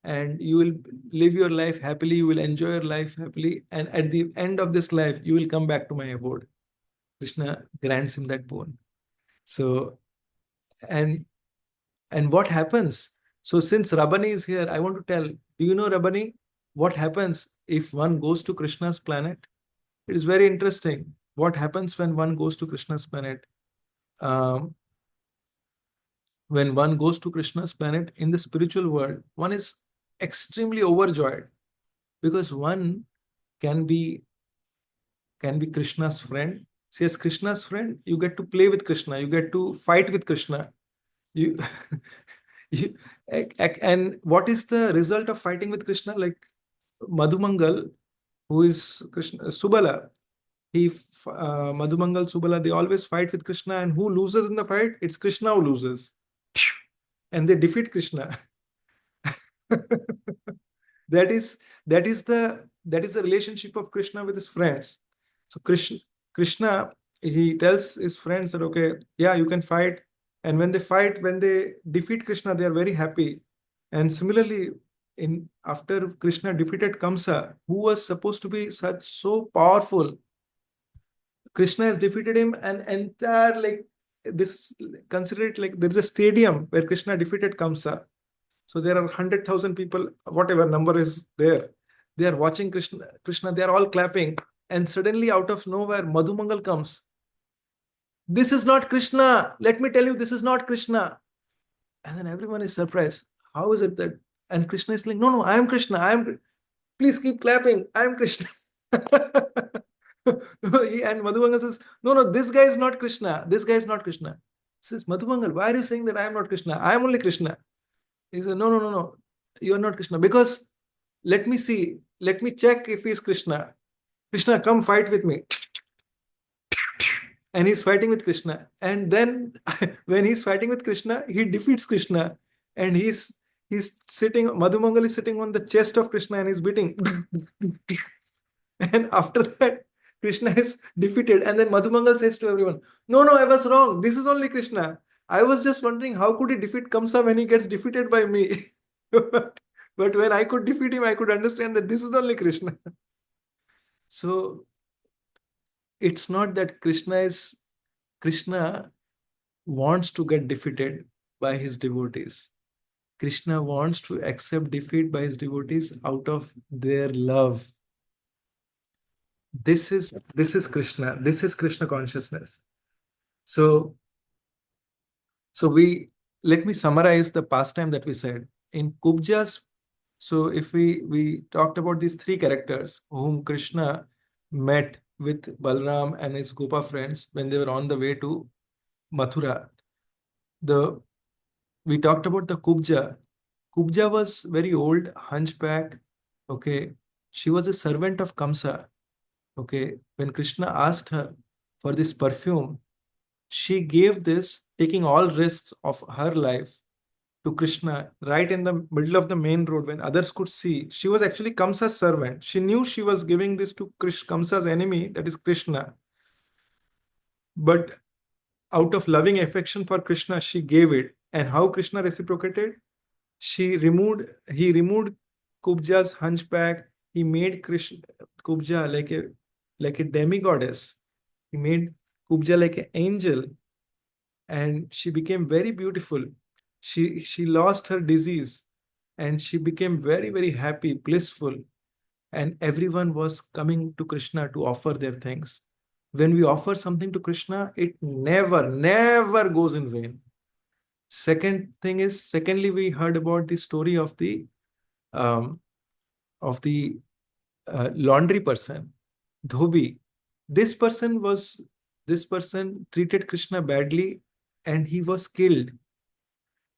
and you will live your life happily, you will enjoy your life happily, and at the end of this life, you will come back to my abode. Krishna grants him that boon. So, and what happens? So, since Rabani is here, I want to tell, do you know, Rabani, what happens if one goes to Krishna's planet? It is very interesting. What happens when one goes to Krishna's planet? Um, when one goes to Krishna's planet in the spiritual world, one is extremely overjoyed because one can be Krishna's friend. See, as Krishna's friend, you get to play with Krishna, you get to fight with Krishna. You, you and what is the result of fighting with Krishna? Like Madhumangal, who is Krishna, Subala, Madhumangal, Subala, they always fight with Krishna, and who loses in the fight? It's Krishna who loses, and they defeat Krishna. that is the relationship of Krishna with his friends. So Krishna, he tells his friends that, okay, yeah, you can fight, and when they defeat Krishna, they are very happy. And similarly, in after Krishna defeated Kamsa, who was supposed to be so powerful, Krishna has defeated him, and entire, like, this, consider it like there is a stadium where Krishna defeated Kamsa. So there are 100,000 people, whatever number is there. They are watching Krishna, they are all clapping. And suddenly, out of nowhere, Madhumangal comes. This is not Krishna. Let me tell you, this is not Krishna. And then everyone is surprised. How is it that? And Krishna is like, no, no, I am Krishna. Please keep clapping. I am Krishna. And Madhumangal says, no, no, this guy is not Krishna. This guy is not Krishna. He says, Madhumangal, why are you saying that I am not Krishna? I am only Krishna. He said, no, no, no, no. You are not Krishna. Because let me see. Let me check if he is Krishna. Krishna, come fight with me. And he's fighting with Krishna. And then when he's fighting with Krishna, he defeats Krishna. And he's sitting, Madhumangal is sitting on the chest of Krishna and he's beating. And after that, Krishna is defeated. And then Madhumangal says to everyone, no, no, I was wrong. This is only Krishna. I was just wondering how could he defeat Kamsa when he gets defeated by me. But when I could defeat him, I could understand that this is only Krishna. So it's not that Krishna wants to get defeated by his devotees. Krishna wants to accept defeat by his devotees out of their love. This is Krishna. This is Krishna consciousness. So let me summarize the pastime that we said. In Kubja's, so if we talked about these three characters whom Krishna met with Balram and his Gopa friends when they were on the way to Mathura. We talked about the Kubja. Kubja was very old, hunchback. Okay, she was a servant of Kamsa. Okay, when Krishna asked her for this perfume, she gave this, taking all risks of her life, to Krishna right in the middle of the main road when others could see. She was actually Kamsa's servant. She knew she was giving this to Kamsa's enemy, that is Krishna. But out of loving affection for Krishna, she gave it. And how Krishna reciprocated? He removed Kubja's hunchback. He made Kubja like a demigoddess. He made Kubja like an angel. And she became very beautiful. She lost her disease and she became very, very happy, blissful. And everyone was coming to Krishna to offer their thanks. When we offer something to Krishna, it never, never goes in vain. Secondly, we heard about the story of the laundry person, Dhobi. This person treated Krishna badly and he was killed.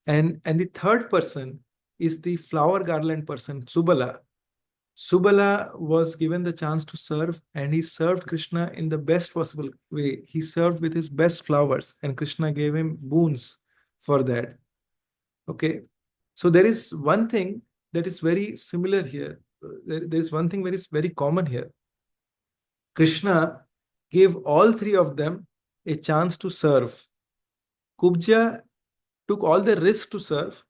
And the third person is the flower garland person, Subala. Subala was given the chance to serve and he served Krishna in the best possible way. He served with his best flowers and Krishna gave him boons for that. Okay. So there is one thing that is very similar here. There's one thing very common here. Krishna gave all three of them a chance to serve. Kubja took all the risks to serve.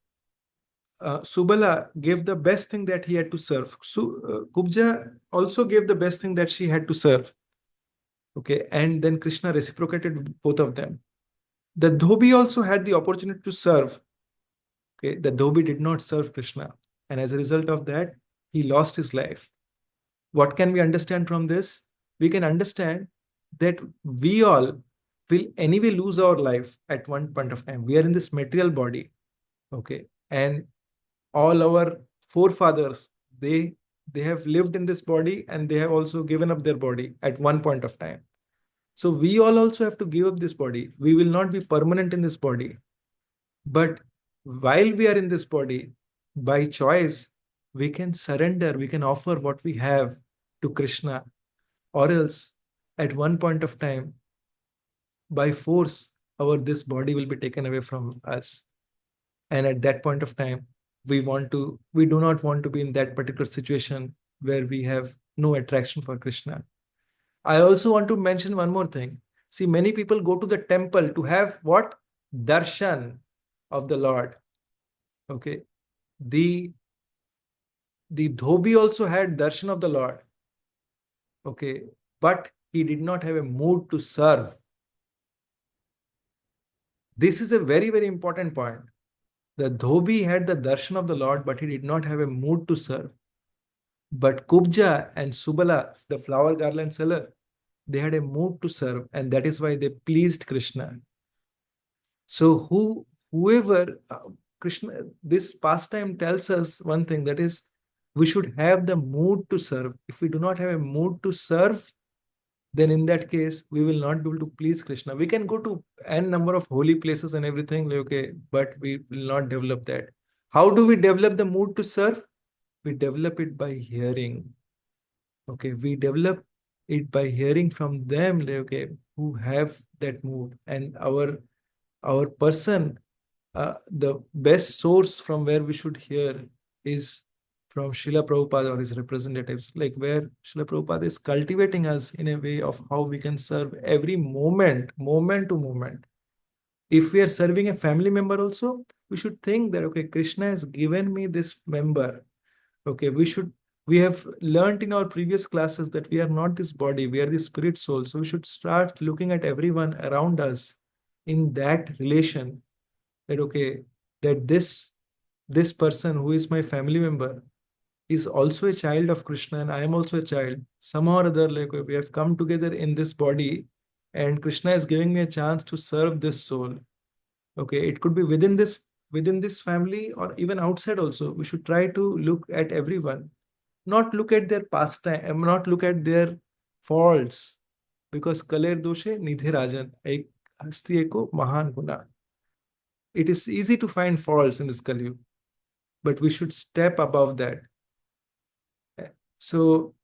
Subala gave the best thing that he had to serve. Kubja also gave the best thing that she had to serve. Okay, and then Krishna reciprocated both of them. The Dhobi also had the opportunity to serve. Okay, the Dhobi did not serve Krishna, and as a result of that, he lost his life. What can we understand from this? We can understand that we all will anyway lose our life at one point of time. We are in this material body, okay, and all our forefathers, they have lived in this body and they have also given up their body at one point of time. So we all also have to give up this body. We will not be permanent in this body. But while we are in this body, by choice, we can surrender, we can offer what we have to Krishna, or else at one point of time, by force, our this body will be taken away from us. And at that point of time, we do not want to be in that particular situation where we have no attraction for Krishna. I also want to mention one more thing. See, many people go to the temple to have what? Darshan of the Lord. Okay. The Dhobi also had darshan of the Lord. Okay. But he did not have a mood to serve. This is a very, very important point. The Dhobi had the darshan of the Lord, but he did not have a mood to serve. But Kubja and Subala, the flower garland seller, they had a mood to serve, and that is why they pleased Krishna. So whoever Krishna, this pastime tells us one thing, that is, we should have the mood to serve. If we do not have a mood to serve, then in that case, we will not be able to please Krishna. We can go to n number of holy places and everything, okay, but we will not develop that. How do we develop the mood to serve? We develop it by hearing. Okay, we develop it by hearing from them, okay, who have that mood. And our person, the best source from where we should hear is from Srila Prabhupada or his representatives, like where Srila Prabhupada is cultivating us in a way of how we can serve every moment, moment to moment. If we are serving a family member also, we should think that, okay, Krishna has given me this member. Okay, we have learned in our previous classes that we are not this body, we are the spirit soul. So we should start looking at everyone around us in that relation, that okay, that this person who is my family member is also a child of Krishna, and I am also a child. Somehow or other, like we have come together in this body, and Krishna is giving me a chance to serve this soul. Okay, it could be within this family or even outside also. We should try to look at everyone, not look at their pastime, not look at their faults, because kaler doshe nidhe rajan, ek hasti eko mahan guna. It is easy to find faults in this Kali, but we should step above that. So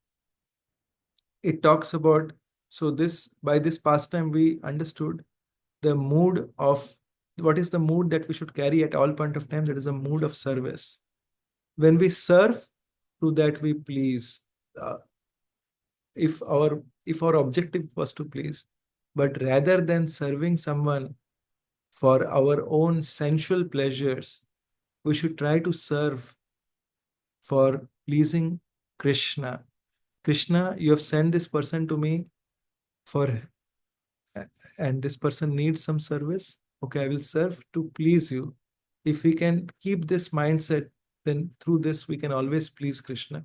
it talks about, so this, by this pastime we understood the mood of, what is the mood that we should carry at all point of time? That is a mood of service. When we serve, through that we please. If our objective was to please, but rather than serving someone for our own sensual pleasures, we should try to serve for pleasing Krishna. Krishna, you have sent this person to me for, and this person needs some service. Okay, I will serve to please you. If we can keep this mindset, then through this we can always please Krishna.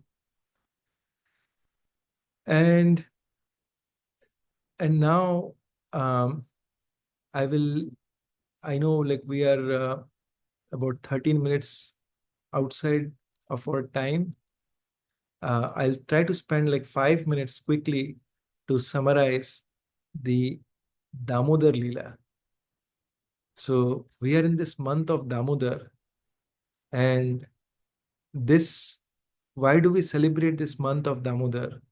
And now I know like we are about 13 minutes outside of our time. I'll try to spend like 5 minutes quickly to summarize the Damodar Leela. So we are in this month of Damodar, and why do we celebrate this month of Damodar?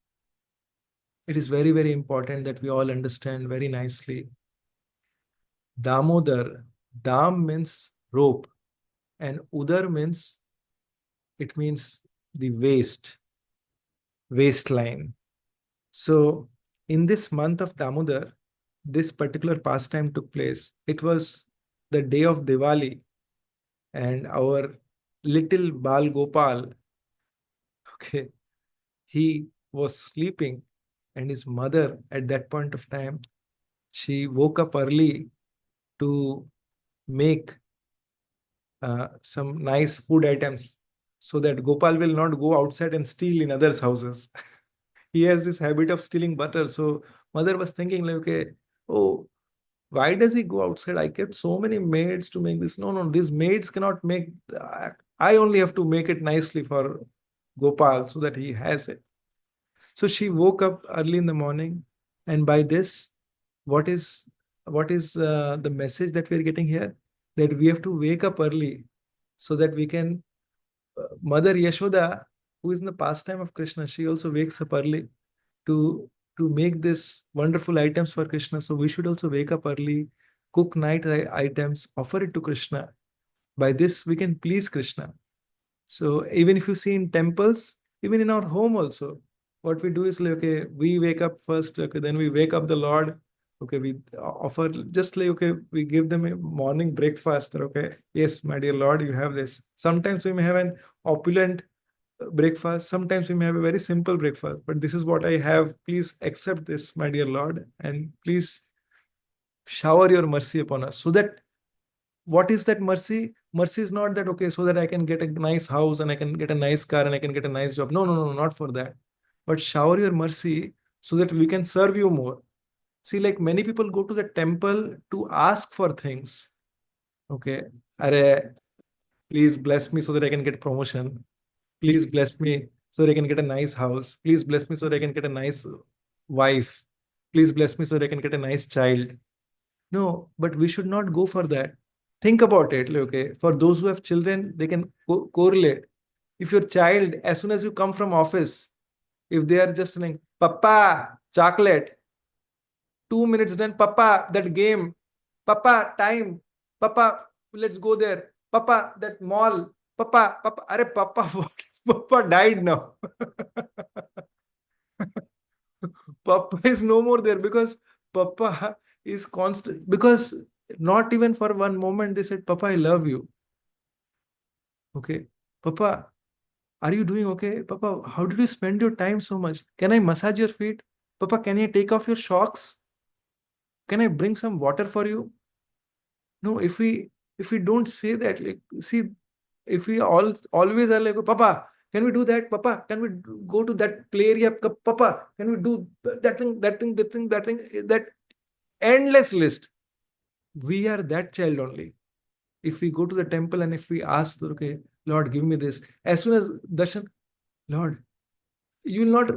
It is very, very important that we all understand very nicely. Damodar, Dam means rope, and Udar means, it means the waistline. So in this month of Damodar, this particular pastime took place. It was the day of Diwali, and our little Bal Gopal, okay, he was sleeping, and his mother at that point of time, she woke up early to make some nice food items so that Gopal will not go outside and steal in others' houses. He has this habit of stealing butter. So mother was thinking like, okay, oh, why does he go outside? I kept so many maids to make this. No, no, these maids cannot make. I only have to make it nicely for Gopal so that he has it. So she woke up early in the morning, and by this, what is the message that we're getting here? That we have to wake up early so that we can. Mother Yashoda, who is in the pastime of Krishna, she also wakes up early to make this wonderful items for Krishna. So we should also wake up early, cook night items, offer it to Krishna. By this, we can please Krishna. So even if you see in temples, even in our home also, what we do is like, okay, we wake up first, okay, then we wake up the Lord. Okay, we offer just like, okay, we give them a morning breakfast. Okay, yes, my dear Lord, you have this. Sometimes we may have an opulent breakfast. Sometimes we may have a very simple breakfast, but this is what I have. Please accept this, my dear Lord, and please shower your mercy upon us. So that what is that mercy? Mercy is not that, okay, so that I can get a nice house and I can get a nice car and I can get a nice job. No, no, no, not for that. But shower your mercy so that we can serve you more. See, like many people go to the temple to ask for things. Okay. Are, please bless me so that I can get promotion. Please bless me so that I can get a nice house. Please bless me so that I can get a nice wife. Please bless me so that I can get a nice child. No, but we should not go for that. Think about it. Okay, for those who have children, they can correlate. If your child, as soon as you come from office, if they are just saying, "Papa, chocolate," 2 minutes done, "Papa, that game," "Papa, time," "Papa, let's go there," "Papa, that mall," "Papa, Papa, are Papa, Papa died now." Papa is no more there because Papa is constant. Because not even for one moment they said, "Papa, I love you." Okay. "Papa, are you doing okay? Papa, how did you spend your time so much? Can I massage your feet? Papa, can I take off your socks? Can I bring some water for you?" No, if we don't say that, like, see, if we always are like, "Papa, can we do that? Papa, can we go to that play area? Papa, can we do that thing, that thing, that thing, that thing, that endless list?" We are that child only. If we go to the temple and if we ask, okay, Lord, give me this, as soon as darshan, Lord, you will not,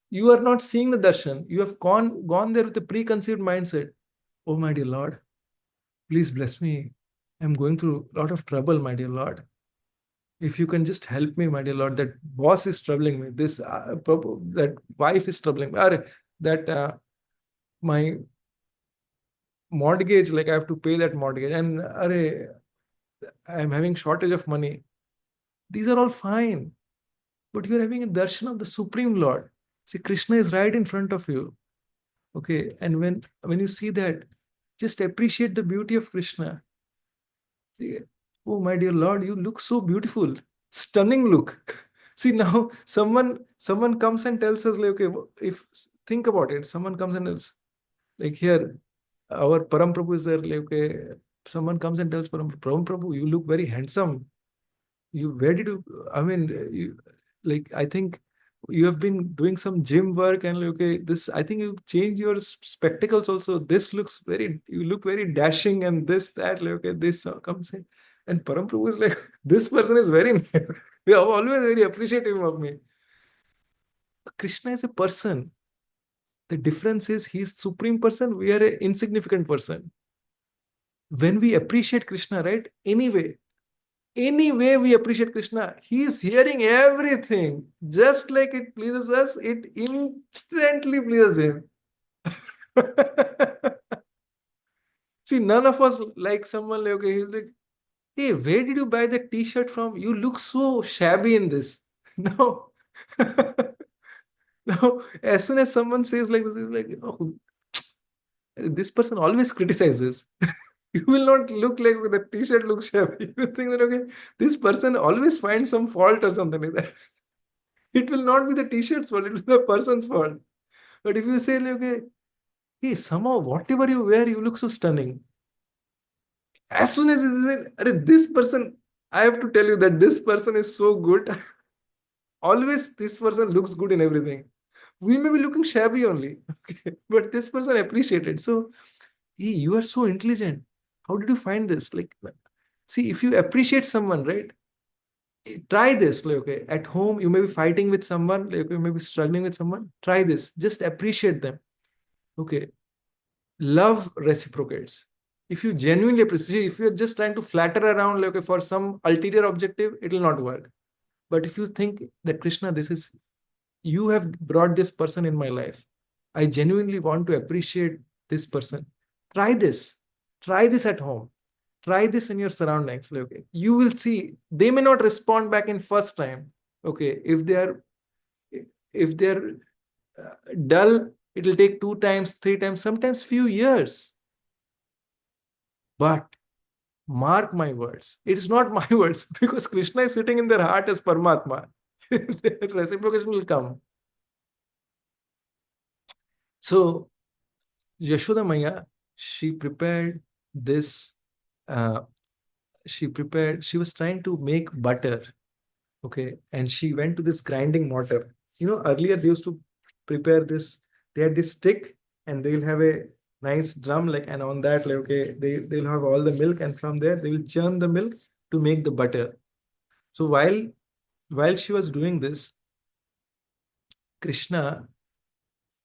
you are not seeing the darshan. You have gone there with a preconceived mindset. "Oh, my dear Lord, please bless me. I'm going through a lot of trouble, my dear Lord. If you can just help me, my dear Lord, that boss is troubling me. This that wife is troubling me. Or that my mortgage, like I have to pay that mortgage, and I'm having shortage of money." These are all fine, but you're having a darshan of the Supreme Lord. See, Krishna is right in front of you. Okay, and when you see that, just appreciate the beauty of Krishna. "Oh, my dear Lord, you look so beautiful, stunning look." See, now someone comes and tells us like, okay, if think about it, someone comes and tells, like here, our Param Prabhu is there, like, okay, someone comes and tells Param Prabhu, you look very handsome. Where did you, I mean, like, I think you have been doing some gym work, and like, okay, this, I think you changed your spectacles also. This looks very, you look very dashing, and this, that, like, okay, this comes in. And Param Prabhu is like, this person is very nice. We are always very appreciative of me. Krishna is a person. The difference is he's supreme person, we are an insignificant person. When we appreciate Krishna, right? Any way we appreciate Krishna, he is hearing everything. Just like it pleases us, it instantly pleases him. See, none of us like someone like, okay, he's like, "Hey, where did you buy the t-shirt from? You look so shabby in this." No. No, as soon as someone says like this, he's like, "Oh, this person always criticizes." You will not look like the t-shirt looks shabby. You think that okay, this person always finds some fault or something like that. It will not be the t-shirt's fault, it will be the person's fault. But if you say, like, okay, hey, somehow whatever you wear, you look so stunning. As soon as you say, "Arey, this person," I have to tell you that this person is so good. Always this person looks good in everything. We may be looking shabby only, okay, but this person appreciated. So, hey, you are so intelligent. How did you find this? Like, see, if you appreciate someone, right? Try this. Like, okay, at home, you may be fighting with someone, like you may be struggling with someone. Try this. Just appreciate them. Okay. Love reciprocates. If you genuinely appreciate, if you're just trying to flatter around, like, okay, for some ulterior objective, it will not work. But if you think that Krishna, this is, you have brought this person in my life. I genuinely want to appreciate this person. Try this. Try this at home. Try this in your surroundings. Okay. You will see they may not respond back in first time. Okay. If they're dull, it will take 2 times, 3 times, sometimes few years. But mark my words. It is not my words because Krishna is sitting in their heart as Paramatma. Reciprocation will come. So Yashoda Maya, she prepared this. Uh, she was trying to make butter. Okay. And she went to this grinding mortar. Earlier they used to prepare this. They had this stick and they'll have a nice drum, like, and on that, like, okay, they'll have all the milk, and from there they will churn the milk to make the butter. So while she was doing this, Krishna,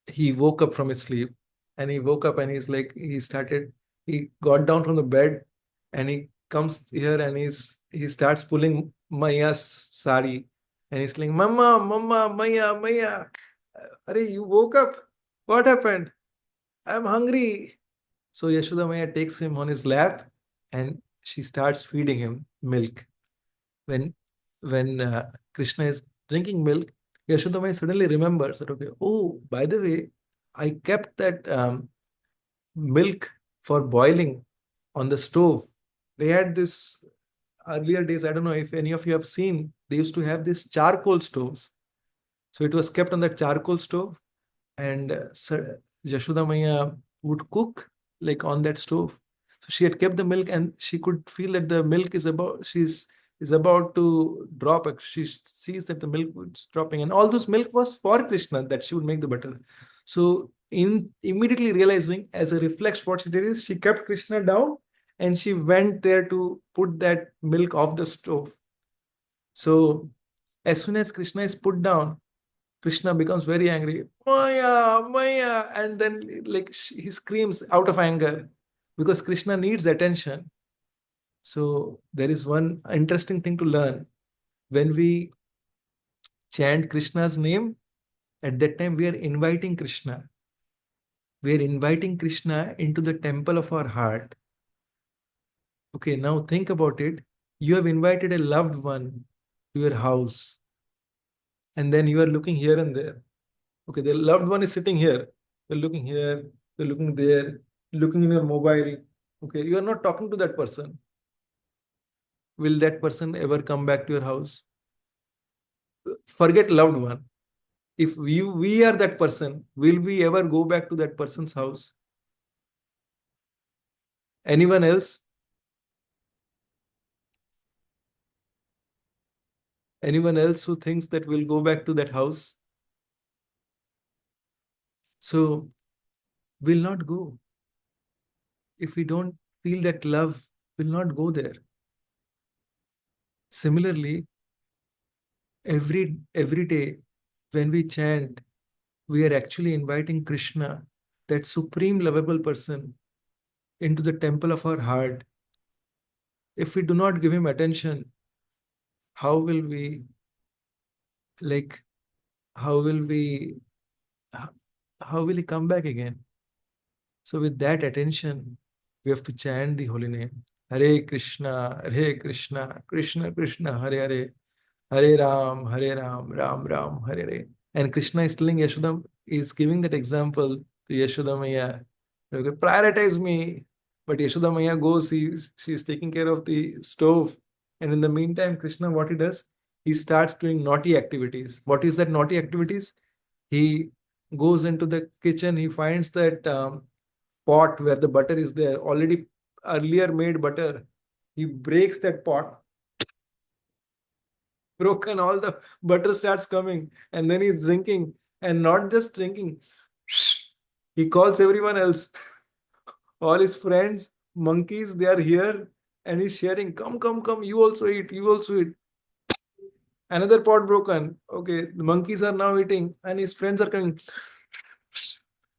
he woke up from his sleep, and he woke up and he got down from the bed, and he comes here and he starts pulling Maya's sari, and he's like, "Mama, Mama, Maya, Maya, are you woke up? What happened? I'm hungry." So Yashoda Maya takes him on his lap, and she starts feeding him milk. When when Krishna is drinking milk, Yashoda Maya suddenly remembers that, okay, oh, by the way, I kept that milk for boiling on the stove. They had this earlier days. I don't know if any of you have seen. They used to have these charcoal stoves. So it was kept on that charcoal stove, and Yashoda Maya would cook like on that stove. So she had kept the milk, and she could feel that the milk is about to drop. She sees that the milk was dropping, and all those milk was for Krishna that she would make the butter. So in immediately realizing as a reflex, what she did is she kept Krishna down, and she went there to put that milk off the stove. So as soon as Krishna is put down, Krishna becomes very angry. Maya, Maya. And then, like, he screams out of anger because Krishna needs attention. So there is one interesting thing to learn. When we chant Krishna's name, at that time we are inviting Krishna. We are inviting Krishna into the temple of our heart. Okay, now think about it. You have invited a loved one to your house, and then you are looking here and there. Okay, the loved one is sitting here. You're looking here, you're looking there, looking in your mobile. Okay, you are not talking to that person. Will that person ever come back to your house? Forget loved one. If we are that person, will we ever go back to that person's house? Anyone else? Anyone else who thinks that we'll go back to that house? So we'll not go. If we don't feel that love, we'll not go there. Similarly, every day when we chant, we are actually inviting Krishna, that supreme lovable person, into the temple of our heart. If we do not give him attention, how will we, like, how will we, how will he come back again? So with that attention, we have to chant the holy name. Hare Krishna, Hare Krishna, Krishna Krishna, Hare Hare, Hare Ram, Ram Ram, Hare Hare. And Krishna is telling Yashoda, is giving that example to Yashoda Maya. Okay, prioritize me. But Yashoda Maya goes, she's taking care of the stove. And in the meantime, Krishna, what he does, he starts doing naughty activities. What is that naughty activities? He goes into the kitchen, he finds that pot where the butter is there, already earlier made butter. He breaks that pot, broken, all the butter starts coming, and then he's drinking. And not just drinking, he calls everyone else. All his friends, monkeys, they are here, and he's sharing. Come, come, come! You also eat. You also eat. Another pot broken. Okay, the monkeys are now eating, and his friends are coming.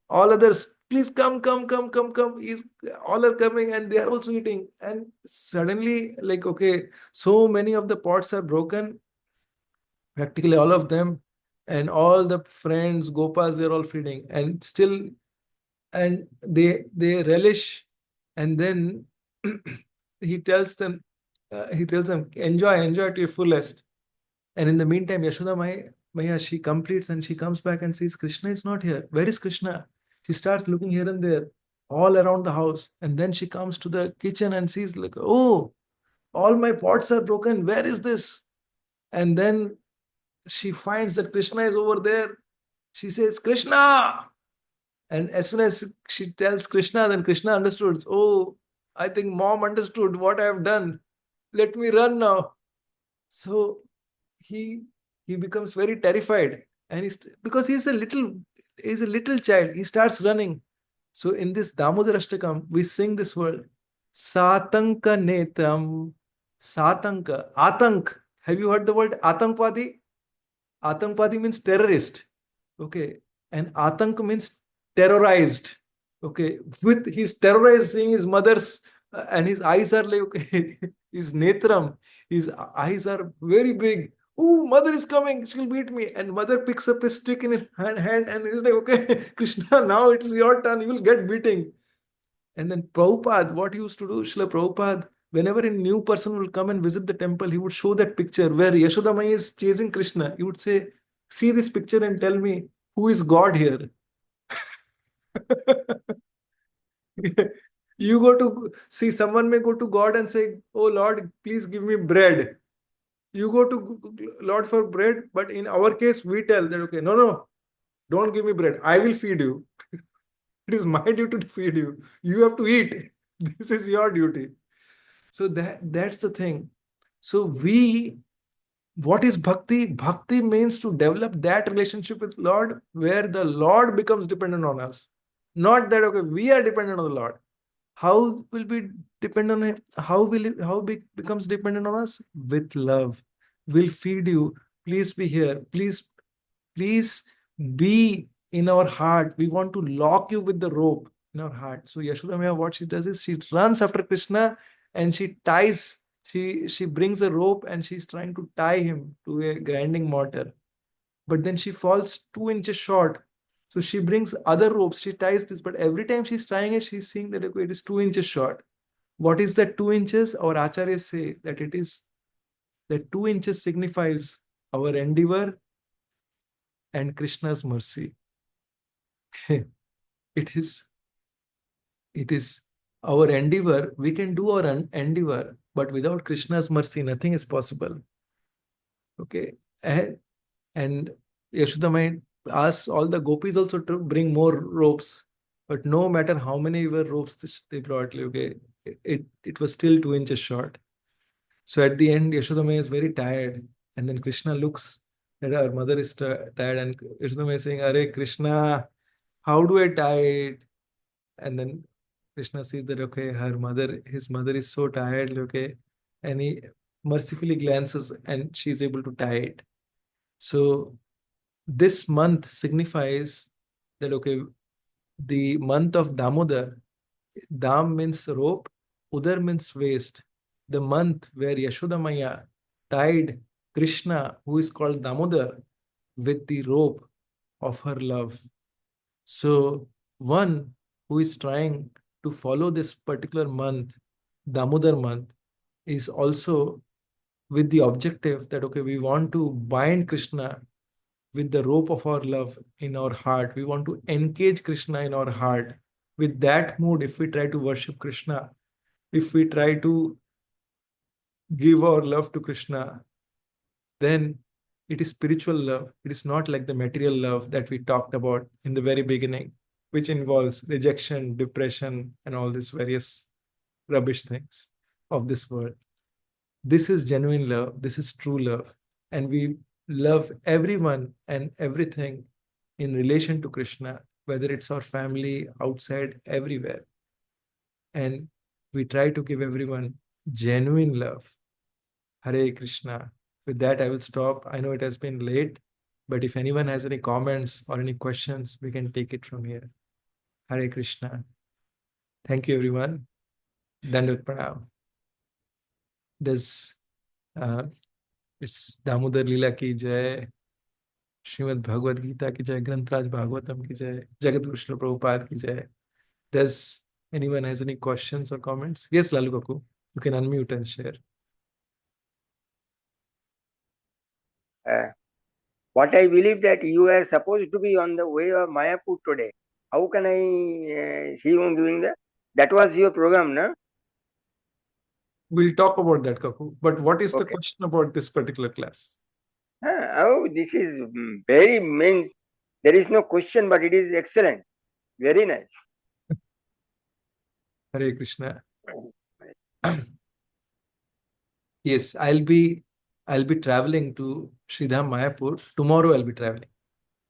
All others, please come, come, come, come, come. He's all are coming, and they are also eating. And suddenly, like, okay, so many of the pots are broken, practically all of them, and all the friends, gopas, they're all feeding, and still, and they relish. And then he tells them, enjoy to your fullest. And in the meantime, Yashoda Maya, she completes and she comes back and says, Krishna is not here. Where is Krishna? She starts looking here and there, all around the house. And then she comes to the kitchen and sees, like, oh, all my pots are broken. Where is this? And then she finds that Krishna is over there. She says, Krishna! And as soon as she tells Krishna, then Krishna understood. Oh, I think mom understood what I have done. Let me run now. So he he becomes very terrified, and because he's a little child, he starts running. So in this Damodar Ashtakam, we sing this word, Satanka Netram, Satanka, Atank. Have you heard the word Atankvadi? Atankvadi means terrorist. Okay. And Atank means terrorized. Okay. With he's terrorized seeing his mother's, and his eyes are like, okay, his netram, his eyes are very big. Oh, mother is coming, she'll beat me. And mother picks up a stick in her hand and is like, okay, Krishna, now it's your turn, you will get beating. And then Prabhupada, what he used to do, Srila Prabhupada, whenever a new person will come and visit the temple, he would show that picture where Yashodamai is chasing Krishna. He would say, see this picture and tell me who is God here. You go to see, someone may go to God and say, oh Lord, please give me bread. You go to Lord for bread, but in our case, we tell that, okay, no, don't give me bread. I will feed you. It is my duty to feed you. You have to eat. This is your duty. So that's the thing. So what is bhakti? Bhakti means to develop that relationship with Lord where the Lord becomes dependent on us. Not that, okay, we are dependent on the Lord. How will be depend on him? How becomes dependent on us? With love. We'll feed you. Please be here. Please be in our heart. We want to lock you with the rope in our heart. So Yashoda Maya, what she does is she runs after Krishna and she ties, she brings a rope and she's trying to tie him to a grinding mortar. But then she falls 2 inches short. So she brings other ropes, she ties this, but every time she's tying it, she's seeing that, okay, it is 2 inches short. What is that 2 inches? Our acharyas say that it is that 2 inches signifies our endeavor and Krishna's mercy. it is it is our endeavor. We can do our endeavor, but without Krishna's mercy, nothing is possible. Okay, and Yashoda might ask all the gopis also to bring more ropes, but no matter how many were ropes they brought, okay, it was still 2 inches short. So at the end, Yashoda Mai is very tired, and then Krishna looks that her mother is tired, and Yashoda Mai is saying, "Arey Krishna, how do I tie it?" And then Krishna sees that, okay, his mother is so tired, okay, and he mercifully glances and she's able to tie it. So this month signifies that, okay, the month of Damodar. Dam means rope, Udar means waist. The month where Yashoda Maya tied Krishna, who is called Damodar, with the rope of her love. So one who is trying to follow this particular month, Damodar month, is also with the objective that, okay, we want to bind Krishna with the rope of our love in our heart. We want to engage Krishna in our heart. with that mood, if we try to worship Krishna, if we try to give our love to Krishna, then it is spiritual love. It is not like the material love that we talked about in the very beginning, which involves rejection, depression, and all these various rubbish things of this world. This is genuine love. This is true love. And we love everyone and everything in relation to Krishna, whether it's our family, outside, everywhere. And we try to give everyone genuine love. Hare Krishna. With that, I will stop. I know it has been late, but if anyone has any comments or any questions, we can take it from here. Hare Krishna. Thank you, everyone. Dandut Pranam. Does it's Damodar Leela ki jai, Srimad Bhagavad Gita ki jai, Grantraj Bhagavatam ki jai, Jagat Krishna Prabhupada ki jai. Does anyone has any questions or comments? Yes, Lalu Kaku, you can unmute and share. What I believe that you are supposed to be on the way of Mayapur today. How can I see you doing that? That was your program, no? We'll talk about that, Kaku. But what is the Okay. question about this particular class? Oh, this is very means. There is no question, but it is excellent. Very nice. Hare Krishna. Yes, I'll be traveling to Sridham Mayapur. Tomorrow I'll be traveling.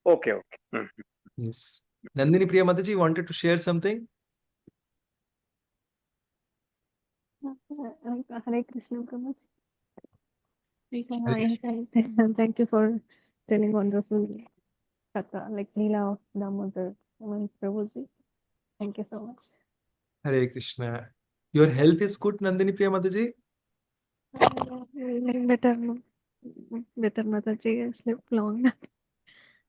Okay, okay. Yes. Nandini Priya Mataji wanted to share something. Hare Krishna, Prabhuji. Hare Thank you for telling wonderful Katha, like Leela of Damodar, Prabhuji. Thank you so much. Hare Krishna. Your health is good, Nandini Priya Mataji? Better, Mataji. I slept long.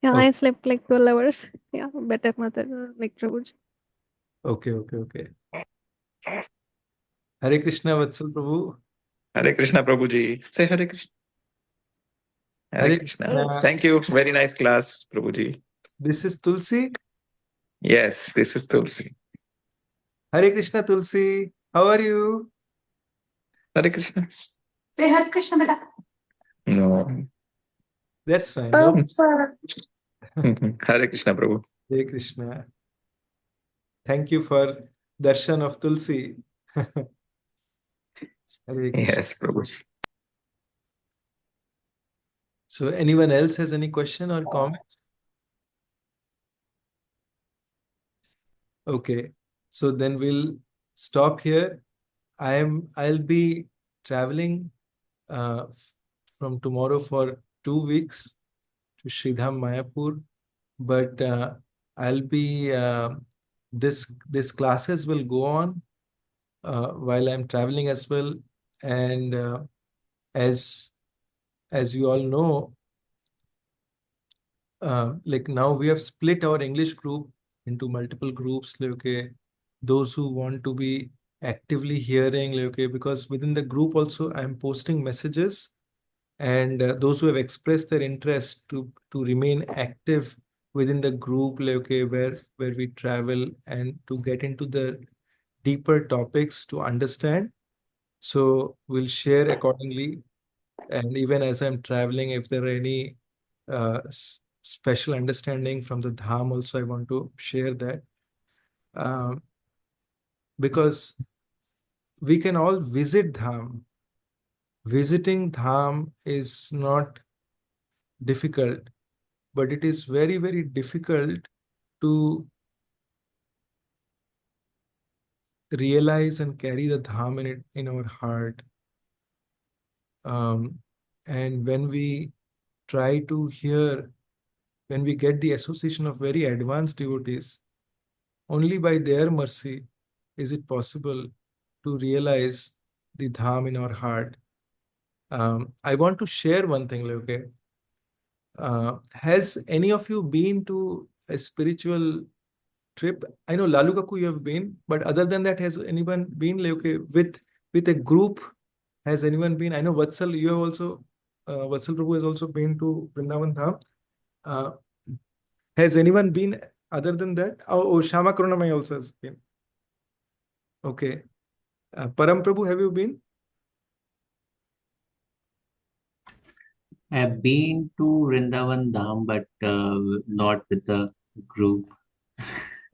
Yeah, Okay. I slept like 12 hours. Yeah, better, Mataji, like Prabhuji. Okay. Hare Krishna, Vatsal Prabhu. Hare Krishna, Prabhuji. Say Hare Krishna. Hare Hare Krishna. Krishna. Thank you. Very nice class, Prabhuji. This is Tulsi. Yes, this is Tulsi. Hare Krishna, Tulsi. How are you? Hare Krishna. Say Hare Krishna, beta. No. That's fine. No. Hare Krishna, Prabhu. Hare Krishna. Thank you for darshan of Tulsi. Hare Krishna. Yes, Prabhuji. So anyone else has any question or comment? Okay. So then we'll stop here. I'll be traveling from tomorrow for 2 weeks to Sridham Mayapur, but I'll be this classes will go on while I'm traveling as well, and as you all know, like now we have split our English group into multiple groups. Okay, those who want to be actively hearing, okay, because within the group also I'm posting messages, and those who have expressed their interest to remain active within the group, okay, where we travel and to get into the deeper topics to understand. So we'll share accordingly, and even as I'm traveling, if there are any special understanding from the dham also, I want to share that, because we can all visit dham. Visiting dham is not difficult, but it is very, very difficult to realize and carry the dham in our heart. And when we try to hear, when we get the association of very advanced devotees, only by their mercy is it possible to realize the dham in our heart. I want to share one thing, okay? Has any of you been to a spiritual trip? I know Lalu Kaku you have been, but other than that, has anyone been, okay, with a group? Has anyone been? I know Vatsal, you have also, Vatsal Prabhu has also been to Vrindavan Dham. Has anyone been Other than that, Shama Karunamai also has been. Okay. Param Prabhu, have you been? I've been to Vrindavan Dham, but not with the group.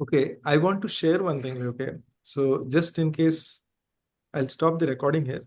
Okay, I want to share one thing. Okay, so just in case, I'll stop the recording here.